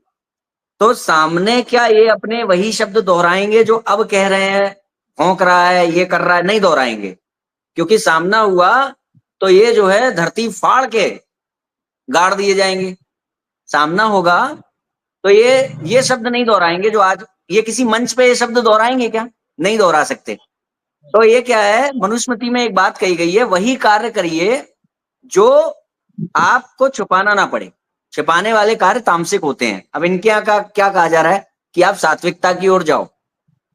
तो सामने क्या ये अपने वही शब्द दोहराएंगे जो अब कह रहे हैं, भौंक रहा है, ये कर रहा है? नहीं दोहराएंगे। क्योंकि सामना हुआ तो ये जो है धरती फाड़ के गाड़ दिए जाएंगे। सामना होगा तो ये शब्द नहीं दोहराएंगे जो आज ये किसी मंच पे ये शब्द दोहराएंगे क्या? नहीं दोहरा सकते। तो ये क्या है, मनुस्मृति में एक बात कही गई है, वही कार्य करिए जो आपको छुपाना ना पड़े। छिपाने वाले कार्य तामसिक होते हैं। अब इनके यहाँ का क्या कहा जा रहा है कि आप सात्विकता की ओर जाओ।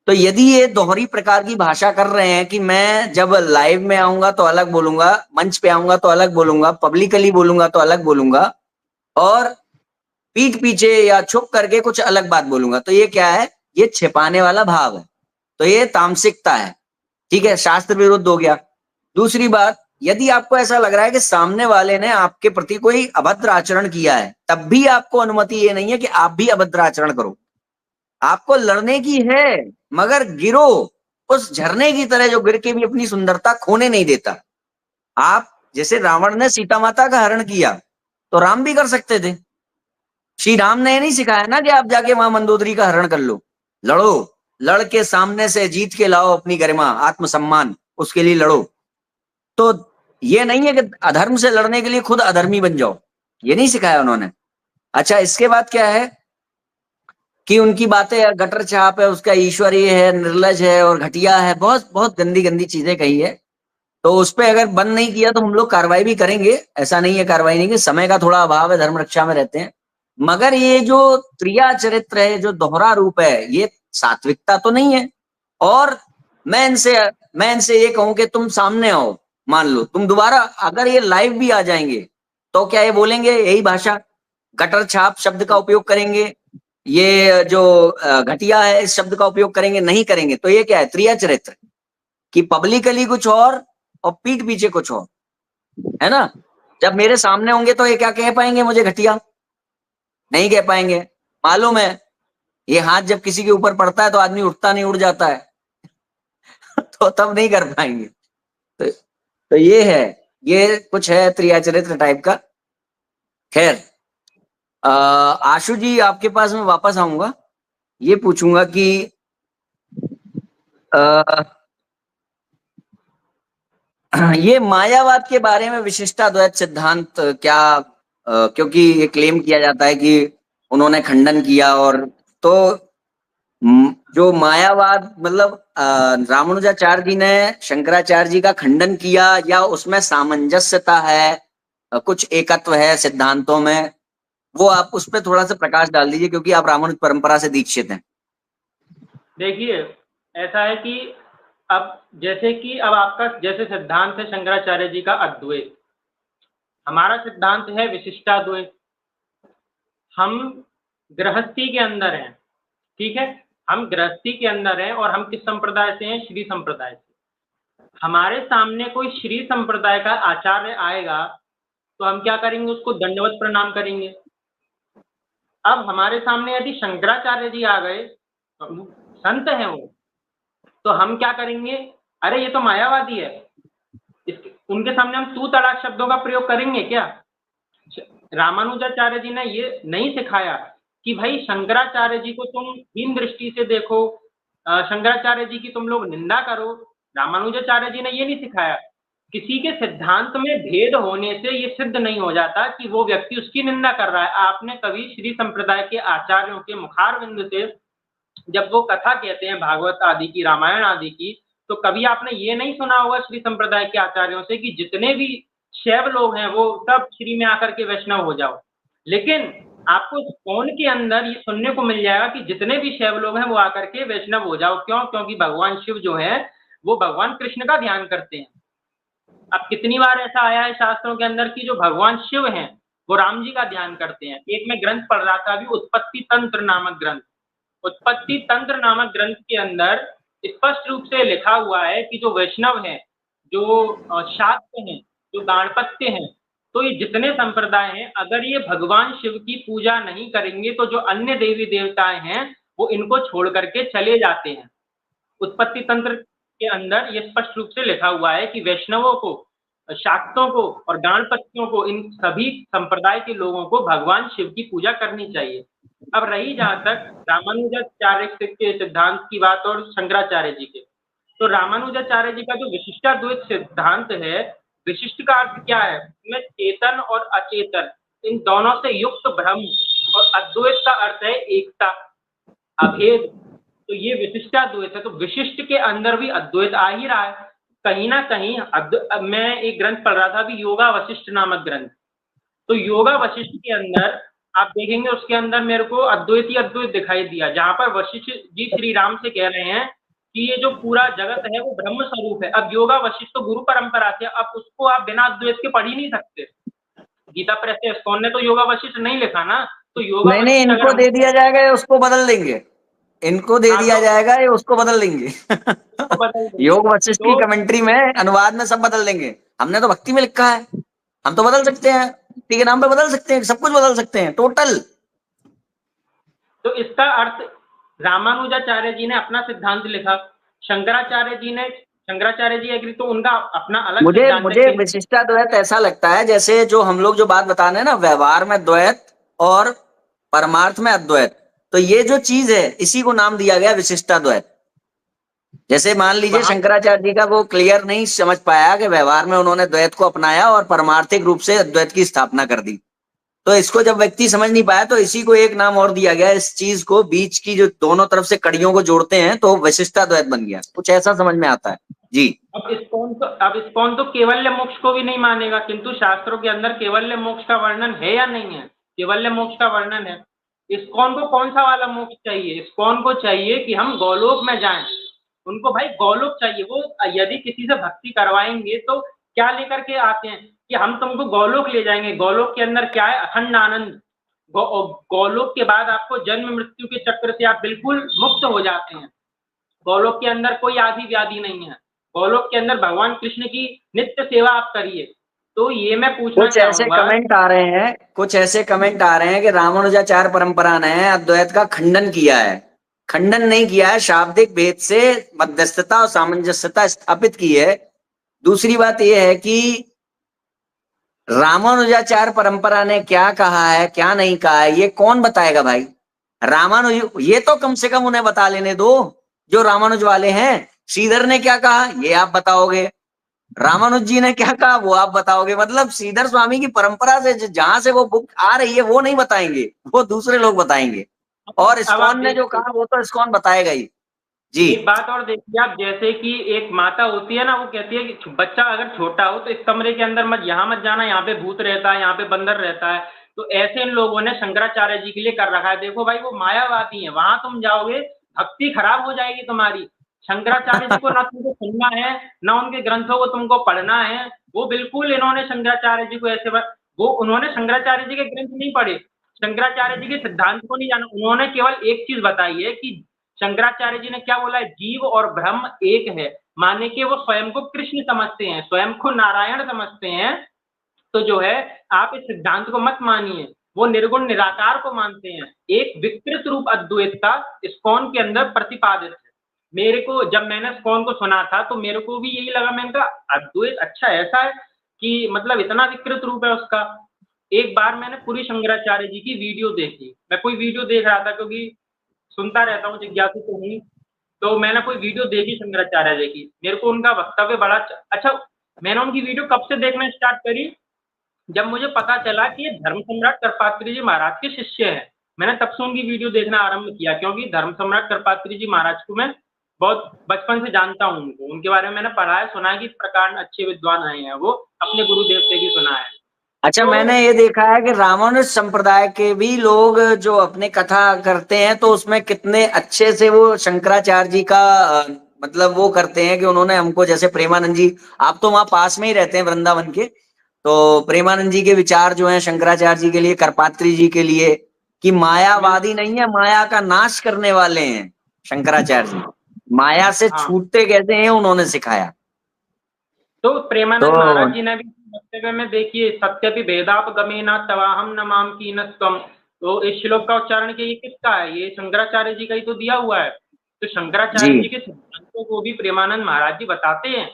तो यदि ये दोहरी प्रकार की भाषा कर रहे हैं कि मैं जब लाइव में आऊंगा तो अलग बोलूंगा, मंच पे आऊंगा तो अलग बोलूंगा, पब्लिकली बोलूंगा तो अलग बोलूंगा, और पीठ पीछे या छुप करके कुछ अलग बात बोलूंगा, तो ये क्या है? ये छिपाने वाला भाव है। तो ये तामसिकता है। ठीक है, शास्त्र विरुद्ध हो गया। दूसरी बात, यदि आपको ऐसा लग रहा है कि सामने वाले ने आपके प्रति कोई अभद्र आचरण किया है, तब भी आपको अनुमति ये नहीं है कि आप भी अभद्र आचरण करो। आपको लड़ने की है, मगर गिरो उस झरने की तरह जो गिर के भी अपनी सुंदरता खोने नहीं देता। आप जैसे रावण ने सीता माता का हरण किया, तो राम भी कर सकते थे। श्री राम ने नहीं सिखाया ना कि आप जाके वहां मंदोदरी का हरण कर लो। लड़ो, लड़ के सामने से जीत के लाओ अपनी गरिमा आत्मसम्मान, उसके लिए लड़ो। तो ये नहीं है कि अधर्म से लड़ने के लिए खुद अधर्मी बन जाओ, ये नहीं सिखाया उन्होंने। अच्छा, इसके बाद क्या है कि उनकी बातें गटर छाप है, उसका ईश्वरीय है, निर्लज है और घटिया है, बहुत बहुत गंदी गंदी चीजें कही है। तो उस पर अगर बंद नहीं किया तो हम लोग कार्रवाई भी करेंगे, ऐसा नहीं है कार्रवाई नहीं, कि समय का थोड़ा अभाव है, धर्म रक्षा में रहते हैं। मगर ये जो त्रिया चरित्र है, जो दोहरा रूप है, ये सात्विकता तो नहीं है। और मैं इनसे मैं इनसे ये कहूं कि तुम सामने आओ, मान लो तुम दोबारा अगर ये लाइव भी आ जाएंगे, तो क्या ये बोलेंगे यही भाषा? गटर छाप शब्द का उपयोग करेंगे, ये जो घटिया है इस शब्द का उपयोग करेंगे? नहीं करेंगे। तो ये क्या है? त्रिया चरित्र, कि पब्लिकली कुछ और पीठ पीछे कुछ और, है ना? जब मेरे सामने होंगे तो ये क्या कह पाएंगे मुझे घटिया? नहीं कह पाएंगे। मालूम है, ये हाथ जब किसी के ऊपर पड़ता है तो आदमी उठता नहीं, उड़ जाता है। तो तब नहीं कर पाएंगे। तो ये है, ये कुछ है त्रिया चरित्र टाइप का। खैर, आशु जी आपके पास में वापस आऊंगा, ये पूछूंगा कि ये मायावाद के बारे में विशिष्टाद्वैत सिद्धांत क्या, क्योंकि ये क्लेम किया जाता है कि उन्होंने खंडन किया, और तो जो मायावाद मतलब रामानुजाचार्य जी ने शंकराचार्य जी का खंडन किया, या उसमें सामंजस्यता है, कुछ एकत्व है सिद्धांतों में, वो आप उस पर थोड़ा सा प्रकाश डाल दीजिए, क्योंकि आप रामानुज परंपरा से दीक्षित हैं। देखिए, ऐसा है कि अब जैसे कि अब आपका जैसे सिद्धांत है शंकराचार्य जी का अद्वैत, हमारा सिद्धांत है विशिष्टाद्वैत। हम गृहस्थी के अंदर हैं, ठीक है। हम गृहस्थी के अंदर हैं और हम किस संप्रदाय से हैं? श्री संप्रदाय से। हमारे सामने कोई श्री संप्रदाय का आचार्य आएगा तो हम क्या करेंगे? उसको दंडवत प्रणाम करेंगे। अब हमारे सामने यदि शंकराचार्य जी आ गए, संत हैं वो, तो हम क्या करेंगे? अरे ये तो मायावादी है, उनके सामने हम तू तड़ाक शब्दों का प्रयोग करेंगे क्या? रामानुजाचार्य जी ने ये नहीं सिखाया कि भाई शंकराचार्य जी को तुम हीन दृष्टि से देखो, शंकराचार्य जी की तुम लोग निंदा करो। रामानुजाचार्य जी ने ये नहीं सिखाया। किसी के सिद्धांत में भेद होने से ये सिद्ध नहीं हो जाता कि वो व्यक्ति उसकी निंदा कर रहा है। आपने कभी श्री संप्रदाय के आचार्यों के मुखारविंद से जब वो कथा कहते हैं भागवत आदि की, रामायण आदि की, तो कभी आपने ये नहीं सुना होगा श्री संप्रदाय के आचार्यों से कि जितने भी शैव लोग हैं वो सब श्री में आकर के वैष्णव हो जाओ। लेकिन आपको इस्कॉन के अंदर ये सुनने को मिल जाएगा कि जितने भी शैव लोग हैं वो आकर के वैष्णव हो जाओ। क्यों? क्योंकि भगवान शिव जो है वो भगवान कृष्ण का ध्यान करते हैं। अब कितनी बार ऐसा आया है शास्त्रों के अंदर कि जो भगवान शिव हैं वो राम जी का ध्यान करते हैं। एक मैं ग्रंथ पढ़ रहा था अभी, उत्पत्ति तंत्र नामक ग्रंथ। उत्पत्ति तंत्र नामक ग्रंथ के अंदर स्पष्ट रूप से लिखा हुआ है कि जो वैष्णव हैं, जो शाक्त हैं, जो गाणपत्य हैं, तो ये जितने संप्रदाय हैं, अगर ये भगवान शिव की पूजा नहीं करेंगे तो जो अन्य देवी देवताएं हैं वो इनको छोड़ करके चले जाते हैं। उत्पत्ति तंत्र के अंदर ये स्पष्ट रूप से लिखा हुआ है कि वैष्णवों को, शाक्तों को और गाणपत्यों को, इन सभी संप्रदाय के लोगों को भगवान शिव की पूजा करनी चाहिए। अब रही जहां तक रामानुजाचार्य के सिद्धांत की बात और शंकराचार्य जी के, तो रामानुजाचार्य जी का जो विशिष्टाद्वैत सिद्धांत है, विशिष्ट का अर्थ क्या है? इसमें चेतन और अचेतन इन दोनों से युक्त ब्रह्म, और अद्वैत का अर्थ है एकता, अभेद। तो ये विशिष्टाद्वैत है। तो विशिष्ट के अंदर भी अद्वैत आ ही रहा है कहीं ना कहीं। मैं एक ग्रंथ पढ़ रहा था अभी, योगा वशिष्ठ नामक ग्रंथ। तो योगा वशिष्ठ के अंदर आप देखेंगे उसके अंदर मेरे को अद्वैत ही अद्वैत दिखाई दिया, जहां पर वशिष्ठ जी श्री राम से कह रहे हैं कि ये जो पूरा जगत है वो ब्रह्म स्वरूप है। अब योगा वशिष्ठ तो गुरु परंपरा से, अब उसको आप बिना अद्वैत के पढ़ ही नहीं सकते। गीता प्रेस से इस्कॉन ने तो योगा वशिष्ठ नहीं लिखा ना, तो योगा नहीं, इनको दे दिया जाएगा या उसको बदल देंगे, इनको दे दिया जाएगा या उसको बदल देंगे। योग वशिष्ठ की कमेंट्री में, अनुवाद में सब बदल देंगे। हमने तो भक्ति में लिखा है, हम तो बदल सकते हैं, भक्ति के नाम पे बदल सकते हैं, सब कुछ बदल सकते हैं टोटल। तो इसका अर्थ रामानुजाचार्य जी ने अपना सिद्धांत लिखा, शंकराचार्य जी एग्री, तो उनका अपना अलग मुझे विशिष्टाद्वैत ऐसा लगता है जैसे जो हम लोग जो बात बता रहे हैं ना, व्यवहार में द्वैत और परमार्थ में अद्वैत, तो ये जो चीज है इसी को नाम दिया गया विशिष्टाद्वैत। जैसे मान लीजिए शंकराचार्य जी का वो क्लियर नहीं समझ पाया कि व्यवहार में उन्होंने द्वैत को अपनाया और परमार्थिक रूप से अद्वैत की स्थापना कर दी, तो इसको जब व्यक्ति समझ नहीं पाया तो इसी को एक नाम और दिया गया, इस चीज को, बीच की जो दोनों तरफ से कड़ियों को जोड़ते हैं, तो विशिष्टाद्वैत बन गया। कुछ ऐसा समझ में आता है जी। अब इस्कॉन तो केवल्य मोक्ष को भी नहीं मानेगा, किंतु शास्त्रों के अंदर केवल्य मोक्ष का वर्णन है या नहीं है? केवल्य मोक्ष का वर्णन है। इस्कॉन को कौन सा वाला मोक्ष चाहिए? इस्कॉन को चाहिए कि हम गौलोक में जाएं। उनको भाई गौलोक चाहिए। वो यदि किसी से भक्ति करवाएंगे तो क्या लेकर के आते हैं कि हम तुमको गौलोक ले जाएंगे। गौलोक के अंदर क्या है? अखंड आनंद। गौलोक के बाद आपको जन्म मृत्यु के चक्र से आप बिल्कुल मुक्त हो जाते हैं। गौलोक के अंदर कोई आदि व्याधि नहीं है। गौलोक के अंदर भगवान कृष्ण की नित्य सेवा आप करिए। तो ये मैं पूछना कुछ ऐसे कमेंट आ रहे हैं कि रामानुजाचार्य परंपरा ने अद्वैत का खंडन किया है। खंडन नहीं किया है, शाब्दिक भेद से मध्यस्थता और सामंजस्यता स्थापित की है। दूसरी बात यह है कि रामानुजाचार्य परंपरा ने क्या कहा है क्या नहीं कहा है ये कौन बताएगा भाई? ये तो कम से कम उन्हें बता लेने दो जो रामानुज वाले हैं। श्रीधर ने क्या कहा ये आप बताओगे, रामानुज जी ने क्या कहा वो आप बताओगे। मतलब श्रीधर स्वामी की परंपरा से जहां से वो बुक आ रही है वो नहीं बताएंगे, वो दूसरे लोग बताएंगे। और इस्कॉन ने जो कहा वो तो इस्कॉन बताएगा ही जी। एक बात और देखिए आप, जैसे कि एक माता होती है ना, वो कहती है कि बच्चा अगर छोटा हो तो इस कमरे के अंदर यहाँ मत जाना, यहाँ पे भूत रहता है, यहाँ पे बंदर रहता है। तो ऐसे इन लोगों ने शंकराचार्य जी के लिए कर रखा है। देखो भाई वो मायावादी है, वहां तुम जाओगे भक्ति खराब हो जाएगी तुम्हारी। शंकराचार्य जी को ना तुमको सुनना है ना उनके ग्रंथों को तुमको पढ़ना है। वो बिल्कुल इन्होंने शंकराचार्य जी को ऐसे उन्होंने शंकराचार्य जी के ग्रंथ नहीं पढ़े, शंकराचार्य जी के सिद्धांत को नहीं जाना। उन्होंने केवल एक चीज बताई है कि शंकराचार्य जी ने क्या बोला है, जीव और ब्रह्म एक है, माने कि वो स्वयं को कृष्ण समझते हैं, स्वयं को नारायण समझते हैं। तो जो है आप इस सिद्धांत को मत मानिए, वो निर्गुण निराकार को मानते हैं। एक विकृत रूप अद्वैत का इस्कॉन के अंदर प्रतिपादित है। मेरे को जब मैंने इस्कॉन को सुना था तो मेरे को भी यही लगा, मैंने कहा अद्वैत अच्छा ऐसा है कि मतलब इतना विकृत रूप है उसका। एक बार मैंने पूरी शंकराचार्य जी की वीडियो देखी, मैं कोई वीडियो देख रहा था क्योंकि सुनता रहता हूँ, जिज्ञासु तो हूँ, तो मैंने कोई वीडियो देखी शंकराचार्य जी की, मेरे को उनका वक्तव्य बड़ा अच्छा। मैंने उनकी वीडियो कब से देखना स्टार्ट करी, जब मुझे पता चला कि ये धर्म सम्राट कृपात्री जी महाराज के शिष्य हैं, मैंने तब से उनकी वीडियो देखना आरंभ किया, क्योंकि धर्म सम्राट कृपात्री जी महाराज को मैं बहुत बचपन से जानता हूँ उनको, उनके बारे में मैंने पढ़ा है, सुना है कि इस प्रकार अच्छे विद्वान आए हैं, वो अपने गुरुदेव से भी सुना है। अच्छा, तो मैंने ये देखा है कि रामानुज संप्रदाय के भी लोग जो अपने कथा करते हैं तो उसमें कितने अच्छे से वो शंकराचार्य जी का मतलब वो करते हैं कि उन्होंने हमको, जैसे प्रेमानंद जी, आप तो वहां पास में ही रहते हैं वृंदावन के, तो प्रेमानंद जी के विचार जो हैं शंकराचार्य जी के लिए, करपात्री जी के लिए, कि मायावादी नहीं है, माया का नाश करने वाले हैं शंकराचार्य जी, माया से हाँ, छूटते कैसे हैं उन्होंने सिखाया। तो प्रेमानंद तो महाराज जी ने भी वक्तव्य में देखिए, सत्यपि भेदाप गमेना तवाहम नमाम की नस्तम, तो इस श्लोक का उच्चारण के ये किसका है, ये शंकराचार्य जी का ही तो दिया हुआ है। तो जी शंकराचार्य जी के सिद्धांतों को भी प्रेमानंद महाराज जी बताते हैं।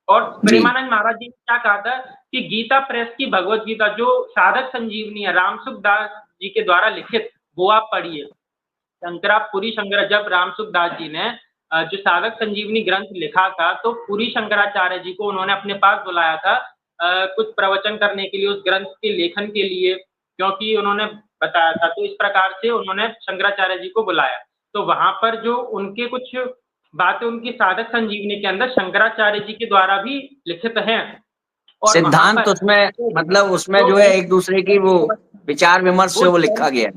और जी प्रेमानंद महाराज जी ने क्या कहा था कि गीता प्रेस की भगवत गीता जो साधक संजीवनी है रामसुख दास जी के द्वारा लिखित, वो आप पढ़िए। शंकरापुरी शंकर जब रामसुख दास जी ने जो साधक संजीवनी ग्रंथ लिखा था, तो पूरी शंकराचार्य जी को उन्होंने अपने पास बुलाया था कुछ प्रवचन करने के लिए, उस ग्रंथ के लेखन के लिए, क्योंकि उन्होंने बताया था। तो इस प्रकार से उन्होंने शंकराचार्य जी को बुलाया, तो वहां पर जो उनके कुछ बातें उनकी साधक संजीवनी के अंदर शंकराचार्य जी के द्वारा भी लिखित हैं। और वहां सिद्धांत पर उसमें, मतलब उसमें जो है एक दूसरे की वो विचार विमर्श से वो लिखा गया है।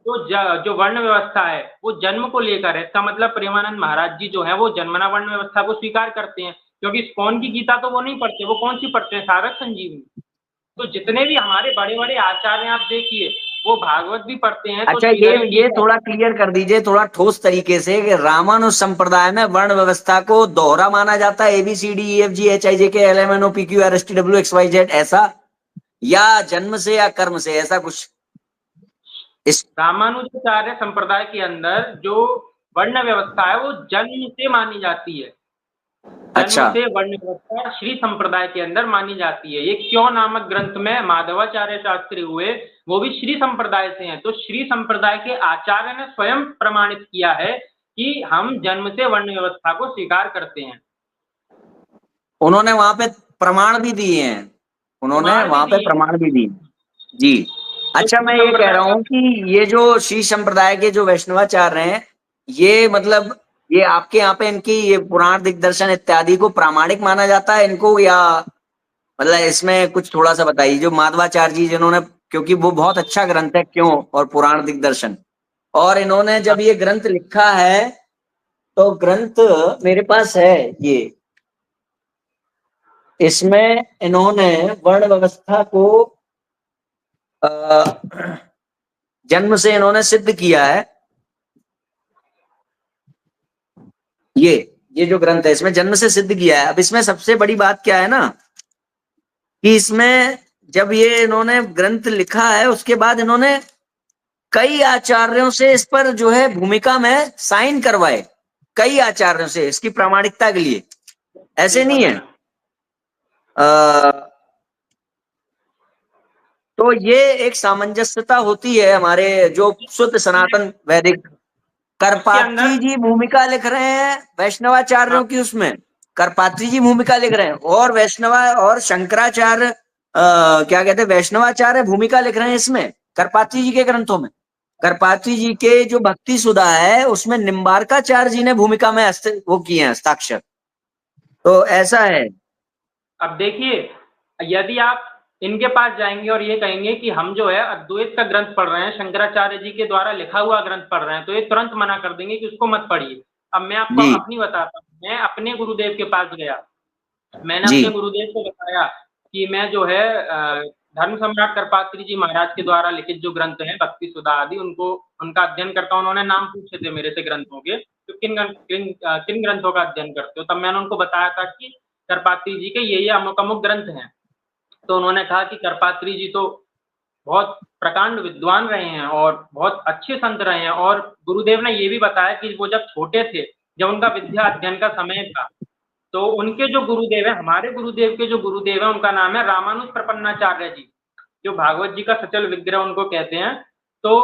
जो वर्ण व्यवस्था है वो जन्म को लेकर है। इसका मतलब प्रेमानंद महाराज जी जो है वो जन्मना वर्ण व्यवस्था को स्वीकार करते हैं, क्योंकि इस्कॉन की गीता तो वो नहीं पढ़ते, वो कौन सी पढ़ते हैं, साधक संजीवनी। तो जितने भी हमारे बड़े बड़े आचार्य हैं आप देखिए, वो भागवत भी पढ़ते हैं, तो अच्छा, श्रीधर जी ये थोड़ा क्लियर कर दीजिए थोड़ा ठोस तरीके से कि रामानुज संप्रदाय में वर्ण व्यवस्था को दोहरा माना जाता है, ABCDEFGHIJKLMNOPQRSTWXYZ ऐसा, या जन्म से या कर्म से, ऐसा कुछ इस। रामानुजाचार्य संप्रदाय के अंदर जो वर्ण व्यवस्था है वो जन्म से मानी जाती है। जन्म अच्छा से वर्ण व्यवस्था श्री संप्रदाय के अंदर मानी जाती है। ये क्यों नामक ग्रंथ में माधवाचार्य शास्त्री हुए, वो भी श्री संप्रदाय से हैं। तो श्री संप्रदाय के आचार्य ने स्वयं प्रमाणित किया है कि हम जन्म से वर्ण व्यवस्था को स्वीकार करते हैं। उन्होंने वहां पे प्रमाण भी दिए हैं, उन्होंने वहां पे प्रमाण भी दिए जी। तो अच्छा, श्री मैं ये कह संप्रदाय रहा का हूँ कि ये जो श्री संप्रदाय के जो वैष्णवाचार्य हैं, ये मतलब ये आपके यहाँ पे इनकी ये पुराण दिग्दर्शन इत्यादि को प्रामाणिक माना जाता है इनको, या मतलब इसमें कुछ थोड़ा सा बताइए, जो माधवाचार्य जी जिन्होंने, क्योंकि वो बहुत अच्छा ग्रंथ है क्यों, और पुराण दिग्दर्शन, और इन्होंने जब ये ग्रंथ लिखा है तो ग्रंथ मेरे पास है ये, इसमें इन्होंने वर्ण व्यवस्था को जन्म से इन्होंने सिद्ध किया है। ये जो ग्रंथ है इसमें जन्म से सिद्ध किया है। अब इसमें सबसे बड़ी बात क्या है ना, कि इसमें जब ये इन्होंने ग्रंथ लिखा है उसके बाद इन्होंने कई आचार्यों से इस पर जो है भूमिका में साइन करवाए, कई आचार्यों से इसकी प्रामाणिकता के लिए, ऐसे नहीं है। तो ये एक सामंजस्यता होती है हमारे जो शुद्ध सनातन वैदिक। करपात्री जी भूमिका लिख रहे हैं वैष्णवाचार्यों की, उसमें करपात्री जी भूमिका लिख रहे हैं, और वैष्णवा और शंकराचार्य क्या कहते हैं, वैष्णवाचार्य भूमिका लिख रहे हैं इसमें करपात्री जी के ग्रंथों में। करपात्री जी के जो भक्ति सुधा है उसमें निम्बारकाचार्य जी ने भूमिका में वो किए हैं हस्ताक्षर। तो ऐसा है। अब देखिए, यदि आप इनके पास जाएंगे और ये कहेंगे कि हम जो है अद्वैत का ग्रंथ पढ़ रहे हैं, शंकराचार्य जी के द्वारा लिखा हुआ ग्रंथ पढ़ रहे हैं, तो ये तुरंत मना कर देंगे कि उसको मत पढ़िए। अब मैं आपको जी अपनी बताता हूँ, मैं अपने गुरुदेव के पास गया, मैंने जी अपने गुरुदेव को बताया कि मैं जो है धर्म सम्राट करपात्री जी महाराज के द्वारा लिखित जो ग्रंथ हैं भक्ति सुधा आदि उनका अध्ययन करता हूँ। उन्होंने नाम पूछे थे मेरे से ग्रंथों के, तो किन ग्रंथों का अध्ययन करते हो? तब मैंने उनको बताया था कि करपात्री जी के ये अमुक अमुक ग्रंथ हैं। तो उन्होंने कहा कि करपात्री जी तो बहुत प्रकांड विद्वान रहे हैं और बहुत अच्छे संत रहे हैं, और गुरुदेव ने ये भी बताया कि वो जब छोटे थे, जब उनका विद्या अध्ययन का समय था, तो उनके जो गुरुदेव हैं, हमारे गुरुदेव के जो गुरुदेव हैं, उनका नाम है रामानुज प्रपन्नाचार्य जी, जो भागवत जी का सचल विग्रह उनको कहते हैं। तो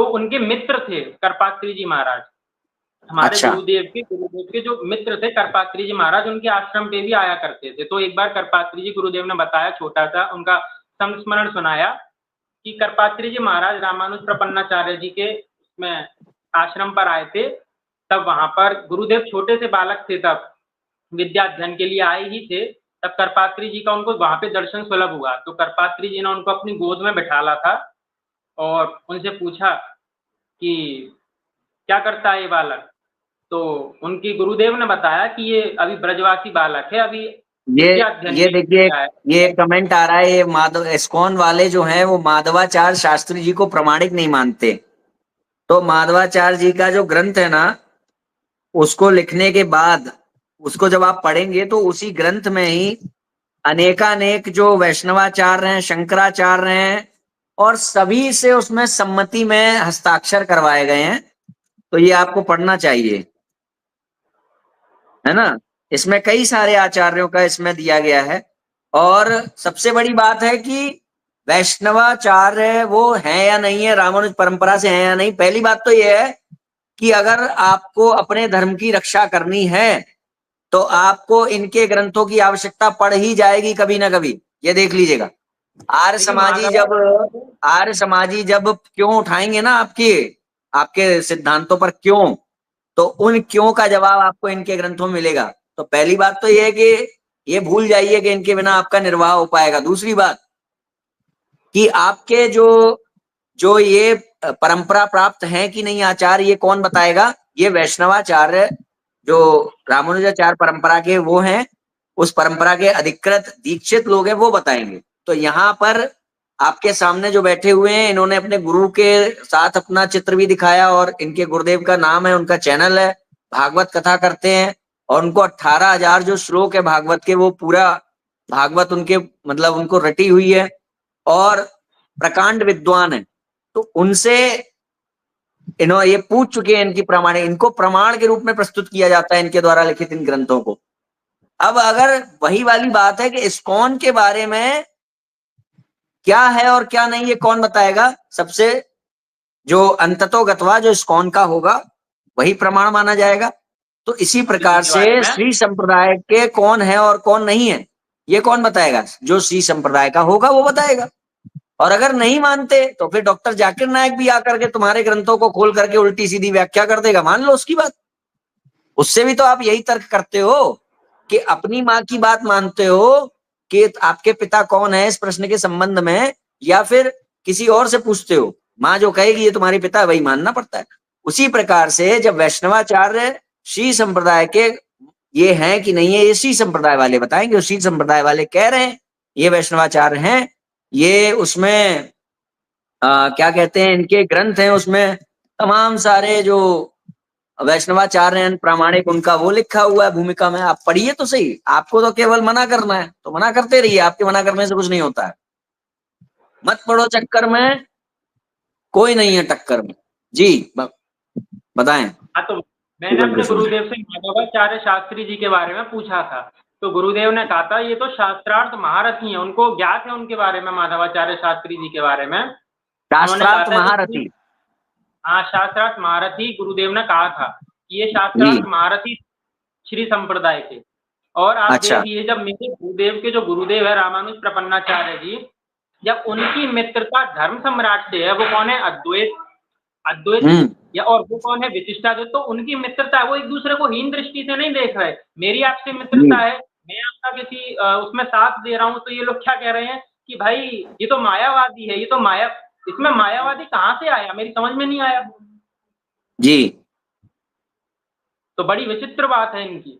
उनके मित्र थे करपात्री जी महाराज। हमारे अच्छा। गुरुदेव के जो मित्र थे करपात्री जी महाराज, उनके आश्रम पे भी आया करते थे। तो एक बार करपात्री जी, गुरुदेव ने बताया, छोटा सा उनका संस्मरण सुनाया कि करपात्री जी महाराज रामानुज प्रपन्नाचार्य जी के में आश्रम पर आए थे। तब वहां पर गुरुदेव छोटे से बालक थे, तब विद्या अध्ययन के लिए आए ही थे। तब करपात्री जी का उनको वहां पे दर्शन सुलभ हुआ। तो करपात्री जी ने उनको अपनी गोद में बिठाला था और उनसे पूछा कि क्या करता है ये बालक? तो उनकी गुरुदेव ने बताया कि ये अभी ब्रजवासी बालक है, अभी विद्या अध्ययन ये के लिए देखिए, आया है। ये कमेंट आ रहा है, ये माधव इस्कॉन वाले जो हैं वो माधवाचार्य शास्त्री जी को प्रमाणिक नहीं मानते। तो माधवाचार्य जी का जो ग्रंथ है ना, उसको लिखने के बाद उसको जब आप पढ़ेंगे तो उसी ग्रंथ में ही अनेकानेक जो वैष्णवाचार्य हैं, शंकराचार्य हैं, और सभी से उसमें सम्मति में हस्ताक्षर करवाए गए हैं। तो ये आपको पढ़ना चाहिए, है ना। इसमें कई सारे आचार्यों का इसमें दिया गया है। और सबसे बड़ी बात है कि वैष्णवाचार्य वो हैं या नहीं है, रामानुज परंपरा से हैं या नहीं। पहली बात तो ये है कि अगर आपको अपने धर्म की रक्षा करनी है तो आपको इनके ग्रंथों की आवश्यकता पड़ ही जाएगी कभी ना कभी, ये देख लीजिएगा। आर्य समाजी जब क्यों उठाएंगे ना आपके सिद्धांतों पर क्यों, तो उन क्यों का जवाब आपको इनके ग्रंथों में मिलेगा। तो पहली बात तो ये है कि ये भूल जाइए कि इनके बिना आपका निर्वाह हो पाएगा। दूसरी बात कि आपके जो ये परंपरा प्राप्त है कि नहीं आचार्य, ये कौन बताएगा? ये वैष्णवाचार्य जो रामानुजाचार्य परंपरा के वो हैं, उस परंपरा के अधिकृत दीक्षित लोग हैं, वो बताएंगे। तो यहाँ पर आपके सामने जो बैठे हुए हैं, इन्होंने अपने गुरु के साथ अपना चित्र भी दिखाया, और इनके गुरुदेव का नाम है, उनका चैनल है, भागवत कथा करते हैं, और उनको 18,000 जो श्लोक है भागवत के, वो पूरा भागवत उनके मतलब उनको रटी हुई है, और प्रकांड विद्वान है। तो उनसे ये पूछ चुके हैं, इनको प्रमाण के रूप में प्रस्तुत किया जाता है इनके द्वारा लिखित इन ग्रंथों को। अब अगर वही वाली बात है कि इस्कॉन के बारे में क्या है और क्या नहीं, ये कौन बताएगा? सबसे जो अंततोगत्वा जो इस्कॉन का होगा वही प्रमाण माना जाएगा। तो इसी प्रकार से श्री संप्रदाय के कौन है और कौन नहीं है, ये कौन बताएगा? जो श्री संप्रदाय का होगा वो बताएगा। और अगर नहीं मानते तो फिर डॉक्टर जाकिर नायक भी आकर के तुम्हारे ग्रंथों को खोल करके उल्टी सीधी व्याख्या कर देगा, मान लो उसकी बात। उससे भी तो आप यही तर्क करते हो कि अपनी माँ की बात मानते हो कि आपके पिता कौन है इस प्रश्न के संबंध में, या फिर किसी और से पूछते हो। माँ जो कहेगी ये तुम्हारी पिता, वही मानना पड़ता है। उसी प्रकार से जब वैष्णवाचार्य श्री संप्रदाय के ये हैं कि नहीं है, ये श्री संप्रदाय वाले बताएंगे। श्री संप्रदाय वाले कह रहे हैं ये वैष्णवाचार्य हैं, ये उसमें क्या कहते हैं, इनके ग्रंथ हैं, उसमें तमाम सारे जो वैष्णवाचार्य हैं प्रामाणिक, उनका वो लिखा हुआ है भूमिका में। आप पढ़िए तो सही। आपको तो केवल मना करना है तो मना करते रहिए, आपके मना करने से कुछ नहीं होता है। मत पढ़ो चक्कर में, कोई नहीं है टक्कर में। जी बताएं। हाँ, तो मैंने अपने गुरुदेव से माधवाचार्य शास्त्री जी के बारे में पूछा था, तो गुरुदेव ने कहा था ये तो शास्त्रार्थ महारथी हैं, उनको ज्ञात है उनके बारे में, माधवाचार्य शास्त्री जी के बारे में। शास्त्रार्थ महारथी, हाँ, शास्त्रार्थ महारथी गुरुदेव ने कहा था कि ये शास्त्रार्थ महारथी श्री संप्रदाय के। और आप देखिए, जब मेरे गुरुदेव के जो गुरुदेव है रामानुज प्रपन्नाचार्य जी, जब उनकी मित्रता धर्म सम्राट से है, वो कौन है? अद्वैत या और वो कौन है? विशिष्टाद्वैत। तो उनकी मित्रता, वो एक दूसरे को हीन दृष्टि से नहीं देख रहे। मेरी आपसे मित्रता है, मैं आपका किसी उसमें साथ दे रहा हूँ, तो ये लोग क्या कह रहे हैं कि भाई ये तो मायावादी है, ये तो इसमें मायावादी कहाँ से आया? मेरी समझ में नहीं आया जी। तो बड़ी विचित्र बात है इनकी।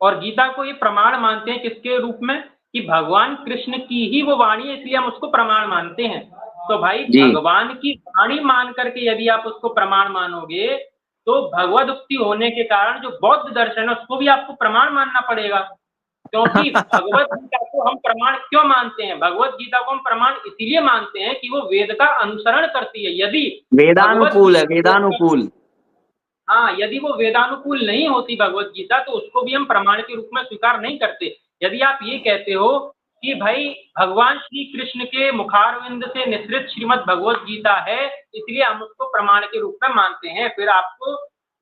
और गीता को ये प्रमाण मानते हैं किसके रूप में, कि भगवान कृष्ण की ही वो वाणी है, इसलिए हम उसको प्रमाण मानते हैं। तो भाई भगवान की वाणी मान करके यदि आप उसको प्रमाण मानोगे तो भगवद उक्ति होने के कारण जो बौद्ध दर्शन है उसको भी आपको प्रमाण मानना पड़ेगा। क्योंकि भगवत गीता को हम प्रमाण क्यों मानते हैं, भगवत गीता को हम प्रमाण इसीलिए मानते हैं कि वो वेद का अनुसरण करती है। यदि वेदानुकूल है, वेदानुकूल। हाँ, यदि वो वेदानुकूल नहीं होती भगवत गीता तो उसको भी हम प्रमाण के रूप में स्वीकार नहीं करते। यदि आप ये कहते हो कि भाई भगवान श्री कृष्ण के मुखारविंद से निसृत श्रीमद् भगवत गीता है इसलिए हम उसको प्रमाण के रूप में मानते हैं, फिर आपको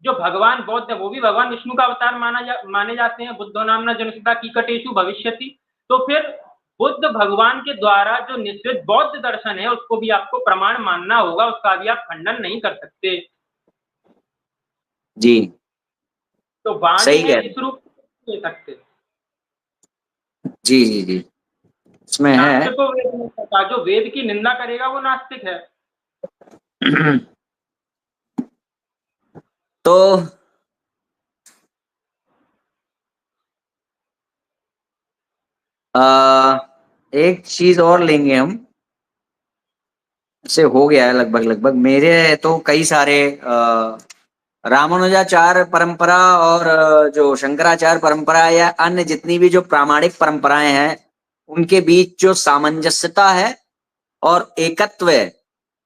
जो भगवान बौद्ध है वो भी भगवान विष्णु का अवतार माने जाते हैं। बुद्धो नामना जन्मसिद्धा कीकटेषु भविष्यति। तो फिर बुद्ध भगवान के द्वारा जो निश्चित बौद्ध दर्शन है उसको भी आपको प्रमाण मानना होगा, उसका भी आप खंडन नहीं कर सकते जी। तो वाणी है इस रूप ले सकते। जी जी जी, इसमें है। नास्तिक को वेद नहीं पता, जो वेद की निंदा करेगा वो नास्तिक है। तो एक चीज और लेंगे हम, से हो गया है लगभग लगभग। मेरे तो कई सारे रामानुजाचार्य परंपरा और जो शंकराचार्य परंपरा या अन्य जितनी भी जो प्रामाणिक परंपराएं हैं उनके बीच जो सामंजस्यता है और एकत्व है,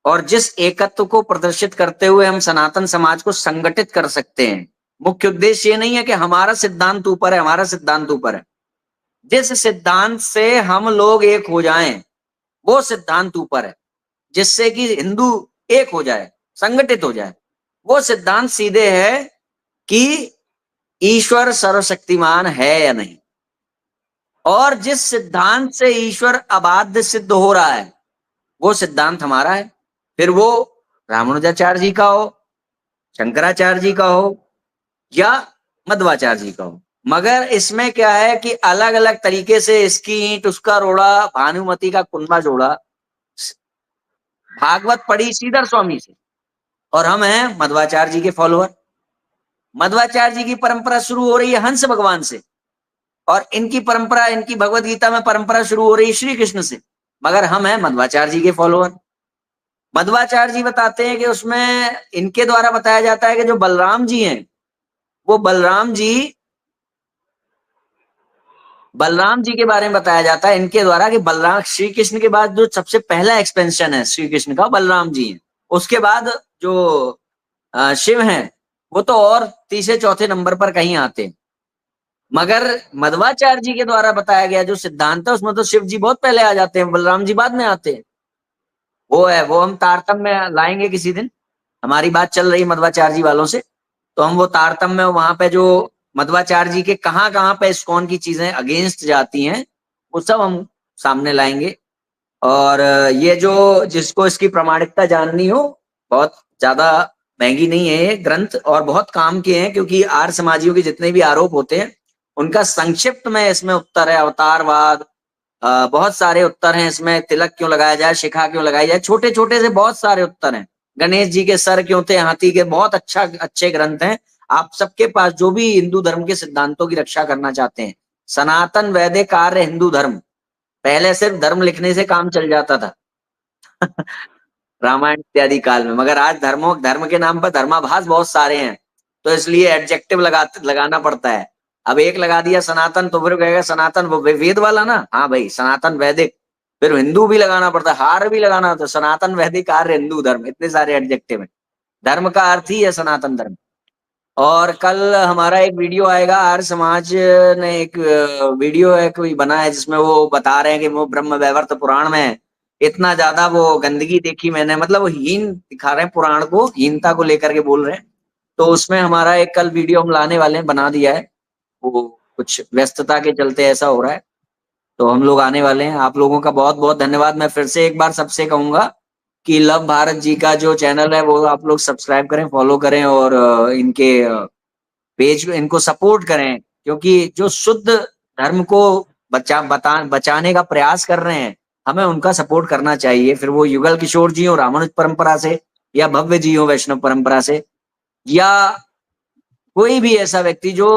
और जिस एकत्व को प्रदर्शित करते हुए हम सनातन समाज को संगठित कर सकते हैं। मुख्य उद्देश्य ये नहीं है कि हमारा सिद्धांत ऊपर है, हमारा सिद्धांत ऊपर है। जिस सिद्धांत से हम लोग एक हो जाएं वो सिद्धांत ऊपर है, जिससे कि हिंदू एक हो जाए, संगठित हो जाए। वो सिद्धांत सीधे है कि ईश्वर सर्वशक्तिमान है या नहीं, और जिस सिद्धांत से ईश्वर अबाध्य सिद्ध हो रहा है वो सिद्धांत हमारा है। फिर वो रामानुजाचार्य जी का हो, शंकराचार्य जी का हो या मध्वाचार्य जी का हो। मगर इसमें क्या है कि अलग अलग तरीके से इसकी ईंट उसका रोड़ा, भानुमति का कुंभा जोड़ा। भागवत पढ़ी श्रीधर स्वामी से और हम हैं मध्वाचार्य जी के फॉलोअर। मध्वाचार्य जी की परंपरा शुरू हो रही है हंस भगवान से, और इनकी परंपरा, इनकी भगवत गीता में परंपरा शुरू हो रही है श्री कृष्ण से, मगर हम हैं मध्वाचार्य जी के फॉलोअर। मध्वाचार्य जी बताते हैं कि उसमें इनके द्वारा बताया जाता है कि जो बलराम जी हैं वो बलराम जी के बारे में बताया जाता है इनके द्वारा कि बलराम, श्री कृष्ण के बाद जो सबसे पहला एक्सपेंशन है श्री कृष्ण का, बलराम जी हैं। उसके बाद जो शिव हैं वो तो और तीसरे चौथे नंबर पर कहीं आते हैं। मगर मध्वाचार्य जी के द्वारा बताया गया जो सिद्धांत है उसमें तो शिव जी बहुत पहले आ जाते हैं, बलराम जी बाद में आते हैं। वो है, वो हम तारतम्य लाएंगे किसी दिन। हमारी बात चल रही है मध्वाचार्य जी वालों से, तो हम वो तारतम्य वहां पे जो मध्वाचार्य जी के कहाँ पे इस्कॉन की चीजें अगेंस्ट जाती हैं वो सब हम सामने लाएंगे। और ये जो जिसको इसकी प्रामाणिकता जाननी हो, बहुत ज्यादा महंगी नहीं है ये ग्रंथ और बहुत काम के हैं, क्योंकि आर्य समाजियों के जितने भी आरोप होते हैं उनका संक्षिप्त में इसमें उत्तर है। अवतारवाद, बहुत सारे उत्तर हैं इसमें। तिलक क्यों लगाया जाए, शिखा क्यों लगाई जाए, छोटे छोटे से बहुत सारे उत्तर हैं। गणेश जी के सर क्यों थे हाथी के, बहुत अच्छे ग्रंथ हैं। आप सबके पास जो भी हिंदू धर्म के सिद्धांतों की रक्षा करना चाहते हैं, सनातन वैदिक आर्य हिंदू धर्म, पहले सिर्फ धर्म लिखने से काम चल जाता था रामायण इत्यादि काल में, मगर आज धर्म के नाम पर धर्माभास बहुत सारे हैं, तो इसलिए एडजेक्टिव लगाना पड़ता है। अब एक लगा दिया सनातन तो फिर कहेगा सनातन वो वेद वाला ना, हाँ भाई सनातन वैदिक, फिर हिंदू भी लगाना पड़ता है, हार भी लगाना होता है, सनातन वैदिक आर्य हिंदू धर्म, इतने सारे एडजेक्टिव हैं। धर्म का अर्थ ही है सनातन धर्म। और कल हमारा एक वीडियो आएगा, आर्य समाज ने एक वीडियो है कोई बना है जिसमें वो बता रहे हैं कि वो ब्रह्म वैवर्त पुराण में इतना ज्यादा वो गंदगी देखी मैंने, मतलब वो हीन दिखा रहे हैं पुराण को, हीनता को लेकर के बोल रहे हैं। तो उसमें हमारा एक कल वीडियो हम लाने वाले हैं, बना दिया है, वो कुछ व्यस्तता के चलते ऐसा हो रहा है, तो हम लोग आने वाले हैं। आप लोगों का बहुत बहुत धन्यवाद। मैं फिर से एक बार सबसे कहूंगा कि लव भारत जी का जो चैनल है वो आप लोग सब्सक्राइब करें, फॉलो करें और इनके पेज इनको सपोर्ट करें, क्योंकि जो शुद्ध धर्म को बचाने का प्रयास कर रहे हैं हमें उनका सपोर्ट करना चाहिए। फिर वो युगल किशोर जी हो रामानुज परंपरा से, या भव्य जी हो वैष्णव परंपरा से, या कोई भी ऐसा व्यक्ति जो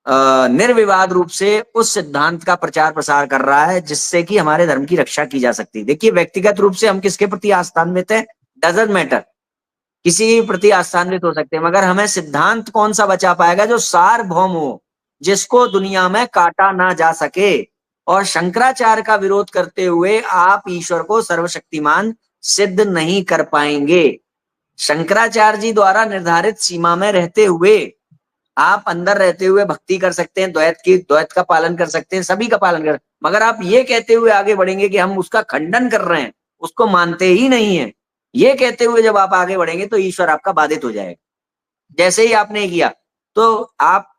निर्विवाद रूप से उस सिद्धांत का प्रचार प्रसार कर रहा है जिससे कि हमारे धर्म की रक्षा की जा सकती है। देखिए, व्यक्तिगत रूप से हम किसके प्रति आस्थान्वित है, डजंट मैटर, किसी के प्रति आस्थान्वित हो सकते हैं, मगर हमें सिद्धांत कौन सा बचा पाएगा जो सार्वभौम हो, जिसको दुनिया में काटा ना जा सके। और शंकराचार्य का विरोध करते हुए आप ईश्वर को सर्वशक्तिमान सिद्ध नहीं कर पाएंगे। शंकराचार्य जी द्वारा निर्धारित सीमा में रहते हुए आप अंदर रहते हुए भक्ति कर सकते हैं, द्वैत का पालन कर सकते हैं, सभी का पालन कर, मगर आप ये कहते हुए आगे बढ़ेंगे कि हम उसका खंडन कर रहे हैं, उसको मानते ही नहीं है, ये कहते हुए जब आप आगे बढ़ेंगे तो ईश्वर आपका बाधित हो जाएगा। जैसे ही आपने किया तो आप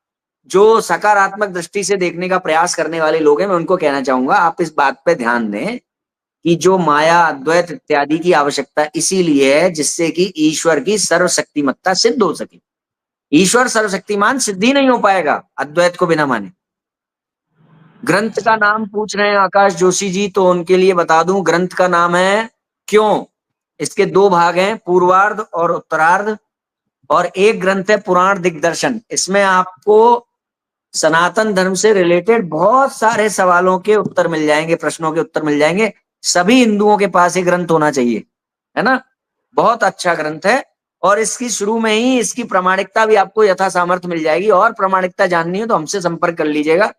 जो सकारात्मक दृष्टि से देखने का प्रयास करने वाले लोग हैं, मैं उनको कहना चाहूंगा आप इस बात पे ध्यान दें कि जो माया, अद्वैत इत्यादि की आवश्यकता इसीलिए है जिससे कि ईश्वर की सर्वशक्तिमत्ता सिद्ध हो सके। ईश्वर सर्वशक्तिमान सिद्ध ही नहीं हो पाएगा अद्वैत को बिना माने। ग्रंथ का नाम पूछ रहे हैं आकाश जोशी जी, तो उनके लिए बता दूं, ग्रंथ का नाम है क्यों। इसके 2 भाग हैं, पूर्वार्ध और उत्तरार्ध, और एक ग्रंथ है पुराण दिग्दर्शन। इसमें आपको सनातन धर्म से रिलेटेड बहुत सारे सवालों के उत्तर मिल जाएंगे, प्रश्नों के उत्तर मिल जाएंगे। सभी हिंदुओं के पास ये ग्रंथ होना चाहिए, है ना। बहुत अच्छा ग्रंथ है, और इसकी शुरू में ही इसकी प्रामाणिकता भी आपको यथा सामर्थ्य मिल जाएगी। और प्रामाणिकता जाननी है तो हमसे संपर्क कर लीजिएगा,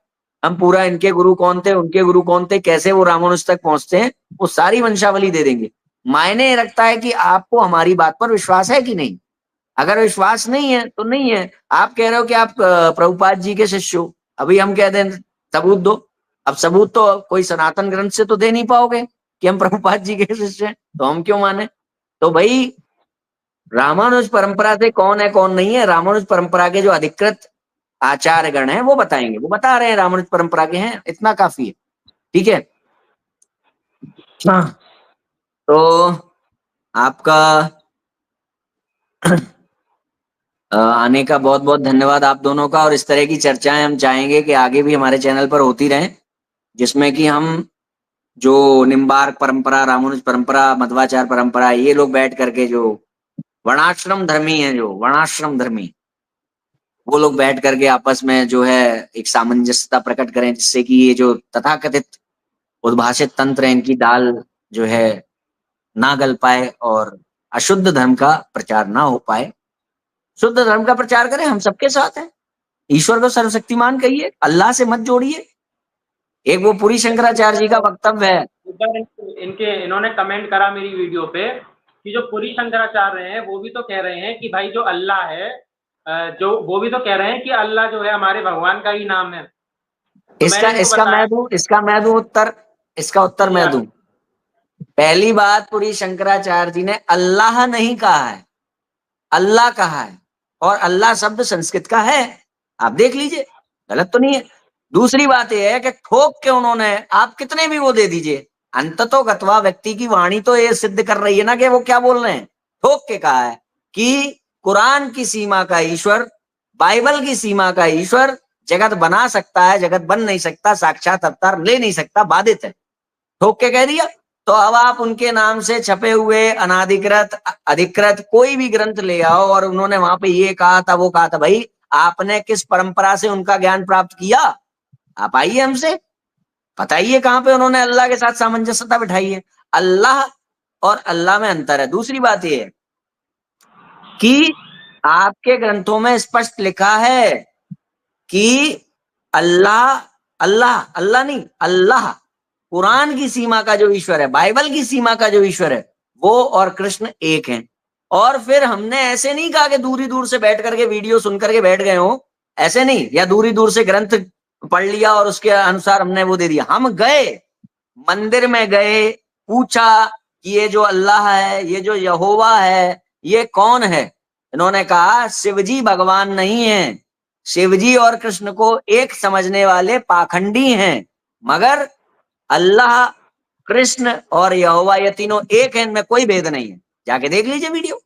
हम पूरा इनके गुरु कौन थे, उनके गुरु कौन थे, कैसे वो रामानुज तक पहुंचते हैं, वो सारी वंशावली दे देंगे। मायने रखता है कि आपको हमारी बात पर विश्वास है कि नहीं। अगर विश्वास नहीं है तो नहीं है। आप कह रहे हो कि आप प्रभुपाद जी के शिष्य हो, अभी हम कह दें सबूत दो, अब सबूत तो कोई सनातन ग्रंथ से तो दे नहीं पाओगे कि हम प्रभुपाद जी के शिष्य हैं, तो हम क्यों माने। तो भाई रामानुज परंपरा से कौन है कौन नहीं है, रामानुज परंपरा के जो अधिकृत आचार्य गण हैं वो बताएंगे, वो बता रहे हैं रामानुज परंपरा के हैं, इतना काफी है। ठीक है, हाँ, तो आपका आने का बहुत बहुत धन्यवाद आप दोनों का। और इस तरह की चर्चाएं हम चाहेंगे कि आगे भी हमारे चैनल पर होती रहें, जिसमें कि हम जो निम्बार्क परंपरा, रामानुज परंपरा, मध्वाचार्य परंपरा, ये लोग बैठ करके जो वर्णाश्रम धर्मी हैं, जो वर्णाश्रम धर्मी, वो लोग बैठ करके आपस में जो है एक सामंजस्यता प्रकट करें, जिससे कि ये जो तथाकथित उद्भाषित तंत्र है इनकी दाल जो है ना गल पाए और अशुद्ध धर्म का प्रचार ना हो पाए। शुद्ध धर्म का प्रचार करें, हम सबके साथ हैं। ईश्वर को सर्वशक्तिमान कहिए, अल्लाह से मत जोड़िए। एक वो पुरी शंकराचार्य जी का वक्तव्य है, इन्होंने कमेंट करा मेरी वीडियो पे कि जो पुरी शंकराचार्य हैं वो भी तो कह रहे हैं कि भाई जो अल्लाह है, जो वो भी तो कह रहे हैं कि अल्लाह जो है हमारे भगवान का ही नाम है। तो इसका मैं दूं उत्तर, इसका उत्तर मैं दूं। पहली बात, पुरी शंकराचार्य जी ने अल्लाह नहीं कहा है, अल्लाह कहा है, और अल्लाह शब्द संस्कृत का है, आप देख लीजिए, गलत तो नहीं है। दूसरी बात यह है कि ठोक के उन्होंने, आप कितने भी वो दे दीजिए, अंततो गत्वा व्यक्ति की वाणी तो ये सिद्ध कर रही है ना कि वो क्या बोल रहे हैं। ठोक के कहा है कि कुरान की सीमा का ईश्वर, बाइबल की सीमा का ईश्वर जगत बना सकता है, जगत बन नहीं सकता, साक्षात अवतार ले नहीं सकता, बाधित है। ठोक के कह दिया। तो अब आप उनके नाम से छपे हुए अनाधिकृत अधिकृत कोई भी ग्रंथ ले आओ और उन्होंने वहां पे ये कहा था वो कहा था, भाई आपने किस परंपरा से उनका ज्ञान प्राप्त किया, आप आइए हमसे बताइए कहां पे उन्होंने अल्लाह के साथ सामंजस्यता बिठाई है। अल्लाह और अल्लाह में अंतर है। दूसरी बात यह है कि आपके ग्रंथों में स्पष्ट लिखा है कि अल्लाह, अल्लाह, अल्लाह नहीं, अल्लाह कुरान की सीमा का जो ईश्वर है, बाइबल की सीमा का जो ईश्वर है, वो और कृष्ण एक हैं। और फिर हमने ऐसे नहीं कहा कि दूरी दूर से बैठ करके वीडियो सुन करके बैठ गए हो, ऐसे नहीं, या दूरी दूर से ग्रंथ पढ़ लिया और उसके अनुसार हमने वो दे दिया। हम गए, मंदिर में गए, पूछा कि ये जो अल्लाह है, ये जो यहोवा है, ये कौन है। इन्होंने कहा शिवजी भगवान नहीं है, शिवजी और कृष्ण को एक समझने वाले पाखंडी हैं, मगर अल्लाह, कृष्ण और यहोवा ये तीनों एक हैं, इनमें कोई भेद नहीं है। जाके देख लीजिए वीडियो,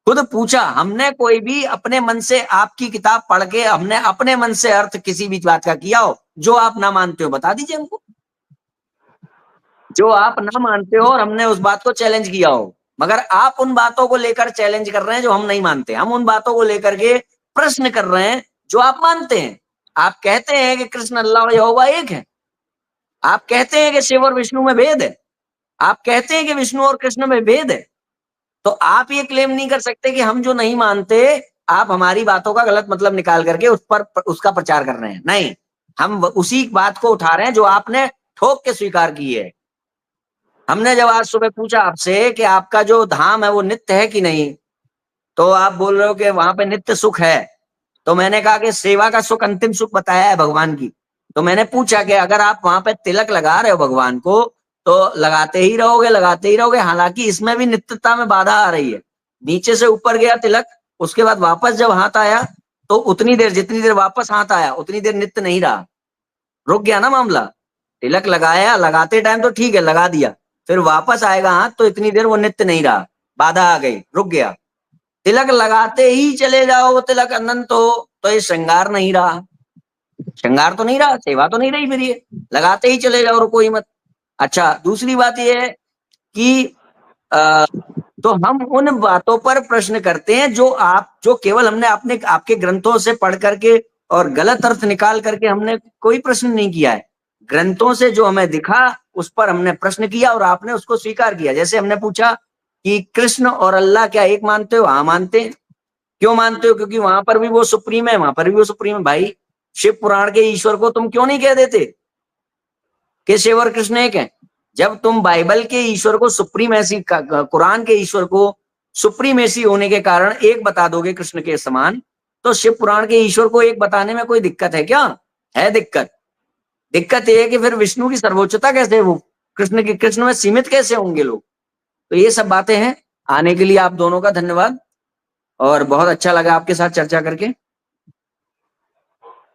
खुद पूछा हमने। कोई भी अपने मन से आपकी किताब पढ़ के हमने अपने मन से अर्थ किसी भी बात का किया हो जो आप ना मानते हो, बता दीजिए हमको, जो आप ना मानते हो और हमने उस बात को चैलेंज किया हो। मगर आप उन बातों को लेकर चैलेंज कर रहे हैं जो हम नहीं मानते, हम उन बातों को लेकर के प्रश्न कर रहे हैं जो आप मानते हैं। आप कहते हैं कि कृष्ण अल्लाह और यहोवा एक है, आप कहते हैं कि शिव और विष्णु में भेद है, आप कहते हैं कि विष्णु और कृष्ण में भेद है, तो आप ये क्लेम नहीं कर सकते कि हम जो नहीं मानते, आप हमारी बातों का गलत मतलब निकाल करके उस पर उसका प्रचार कर रहे हैं। नहीं, हम उसी बात को उठा रहे हैं जो आपने ठोक के स्वीकार की है। हमने जब आज सुबह पूछा आपसे कि आपका जो धाम है वो नित्य है कि नहीं, तो आप बोल रहे हो कि वहां पे नित्य सुख है। तो मैंने कहा कि सेवा का सुख अंतिम सुख बताया है भगवान की। तो मैंने पूछा कि अगर आप वहां पे तिलक लगा रहे हो भगवान को, तो लगाते ही रहोगे, लगाते ही रहोगे, हालांकि इसमें भी नित्यता में बाधा आ रही है। नीचे से ऊपर गया तिलक, उसके बाद वापस जब हाथ आया तो उतनी देर, जितनी देर वापस हाथ आया उतनी देर नित्य नहीं रहा, रुक गया ना मामला। तिलक लगाया, लगाते टाइम तो ठीक है, लगा दिया, फिर वापस आएगा हाथ तो इतनी देर वो नित्य नहीं रहा, बाधा आ गई, रुक गया। तिलक लगाते ही चले जाओ, वो तिलक अनंत हो, तो ये श्रृंगार नहीं रहा, श्रृंगार तो नहीं रहा, सेवा तो नहीं रही, फिर ये लगाते ही चले जाओ, रुको ही मत। अच्छा, दूसरी बात ये है कि तो हम उन बातों पर प्रश्न करते हैं जो केवल हमने अपने आपके ग्रंथों से पढ़ करके और गलत अर्थ निकाल करके हमने कोई प्रश्न नहीं किया है। ग्रंथों से जो हमें दिखा उस पर हमने प्रश्न किया और आपने उसको स्वीकार किया। जैसे हमने पूछा कि कृष्ण और अल्लाह क्या एक मानते हो? हाँ मानते हैं। क्यों मानते हो? क्योंकि वहां पर भी वो सुप्रीम है, वहां पर भी वो सुप्रीम है। भाई, शिव पुराण के ईश्वर को तुम क्यों नहीं कह देते कि शिव और कृष्ण एक है? जब तुम बाइबल के ईश्वर को सुप्रीमेसी, कुरान के ईश्वर को सुप्रीमेसी होने के कारण एक बता दोगे कृष्ण के समान, तो शिव पुराण के ईश्वर को एक बताने में कोई दिक्कत है क्या? है दिक्कत। दिक्कत यह है कि फिर विष्णु की सर्वोच्चता कैसे, वो कृष्ण में सीमित कैसे होंगे लोग? तो ये सब बातें हैं। आने के लिए आप दोनों का धन्यवाद, और बहुत अच्छा लगा आपके साथ चर्चा करके।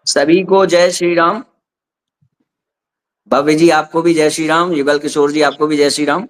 सभी को जय श्री राम। भव्य जी आपको भी जय श्री राम। युगल किशोर जी आपको भी जय श्री राम।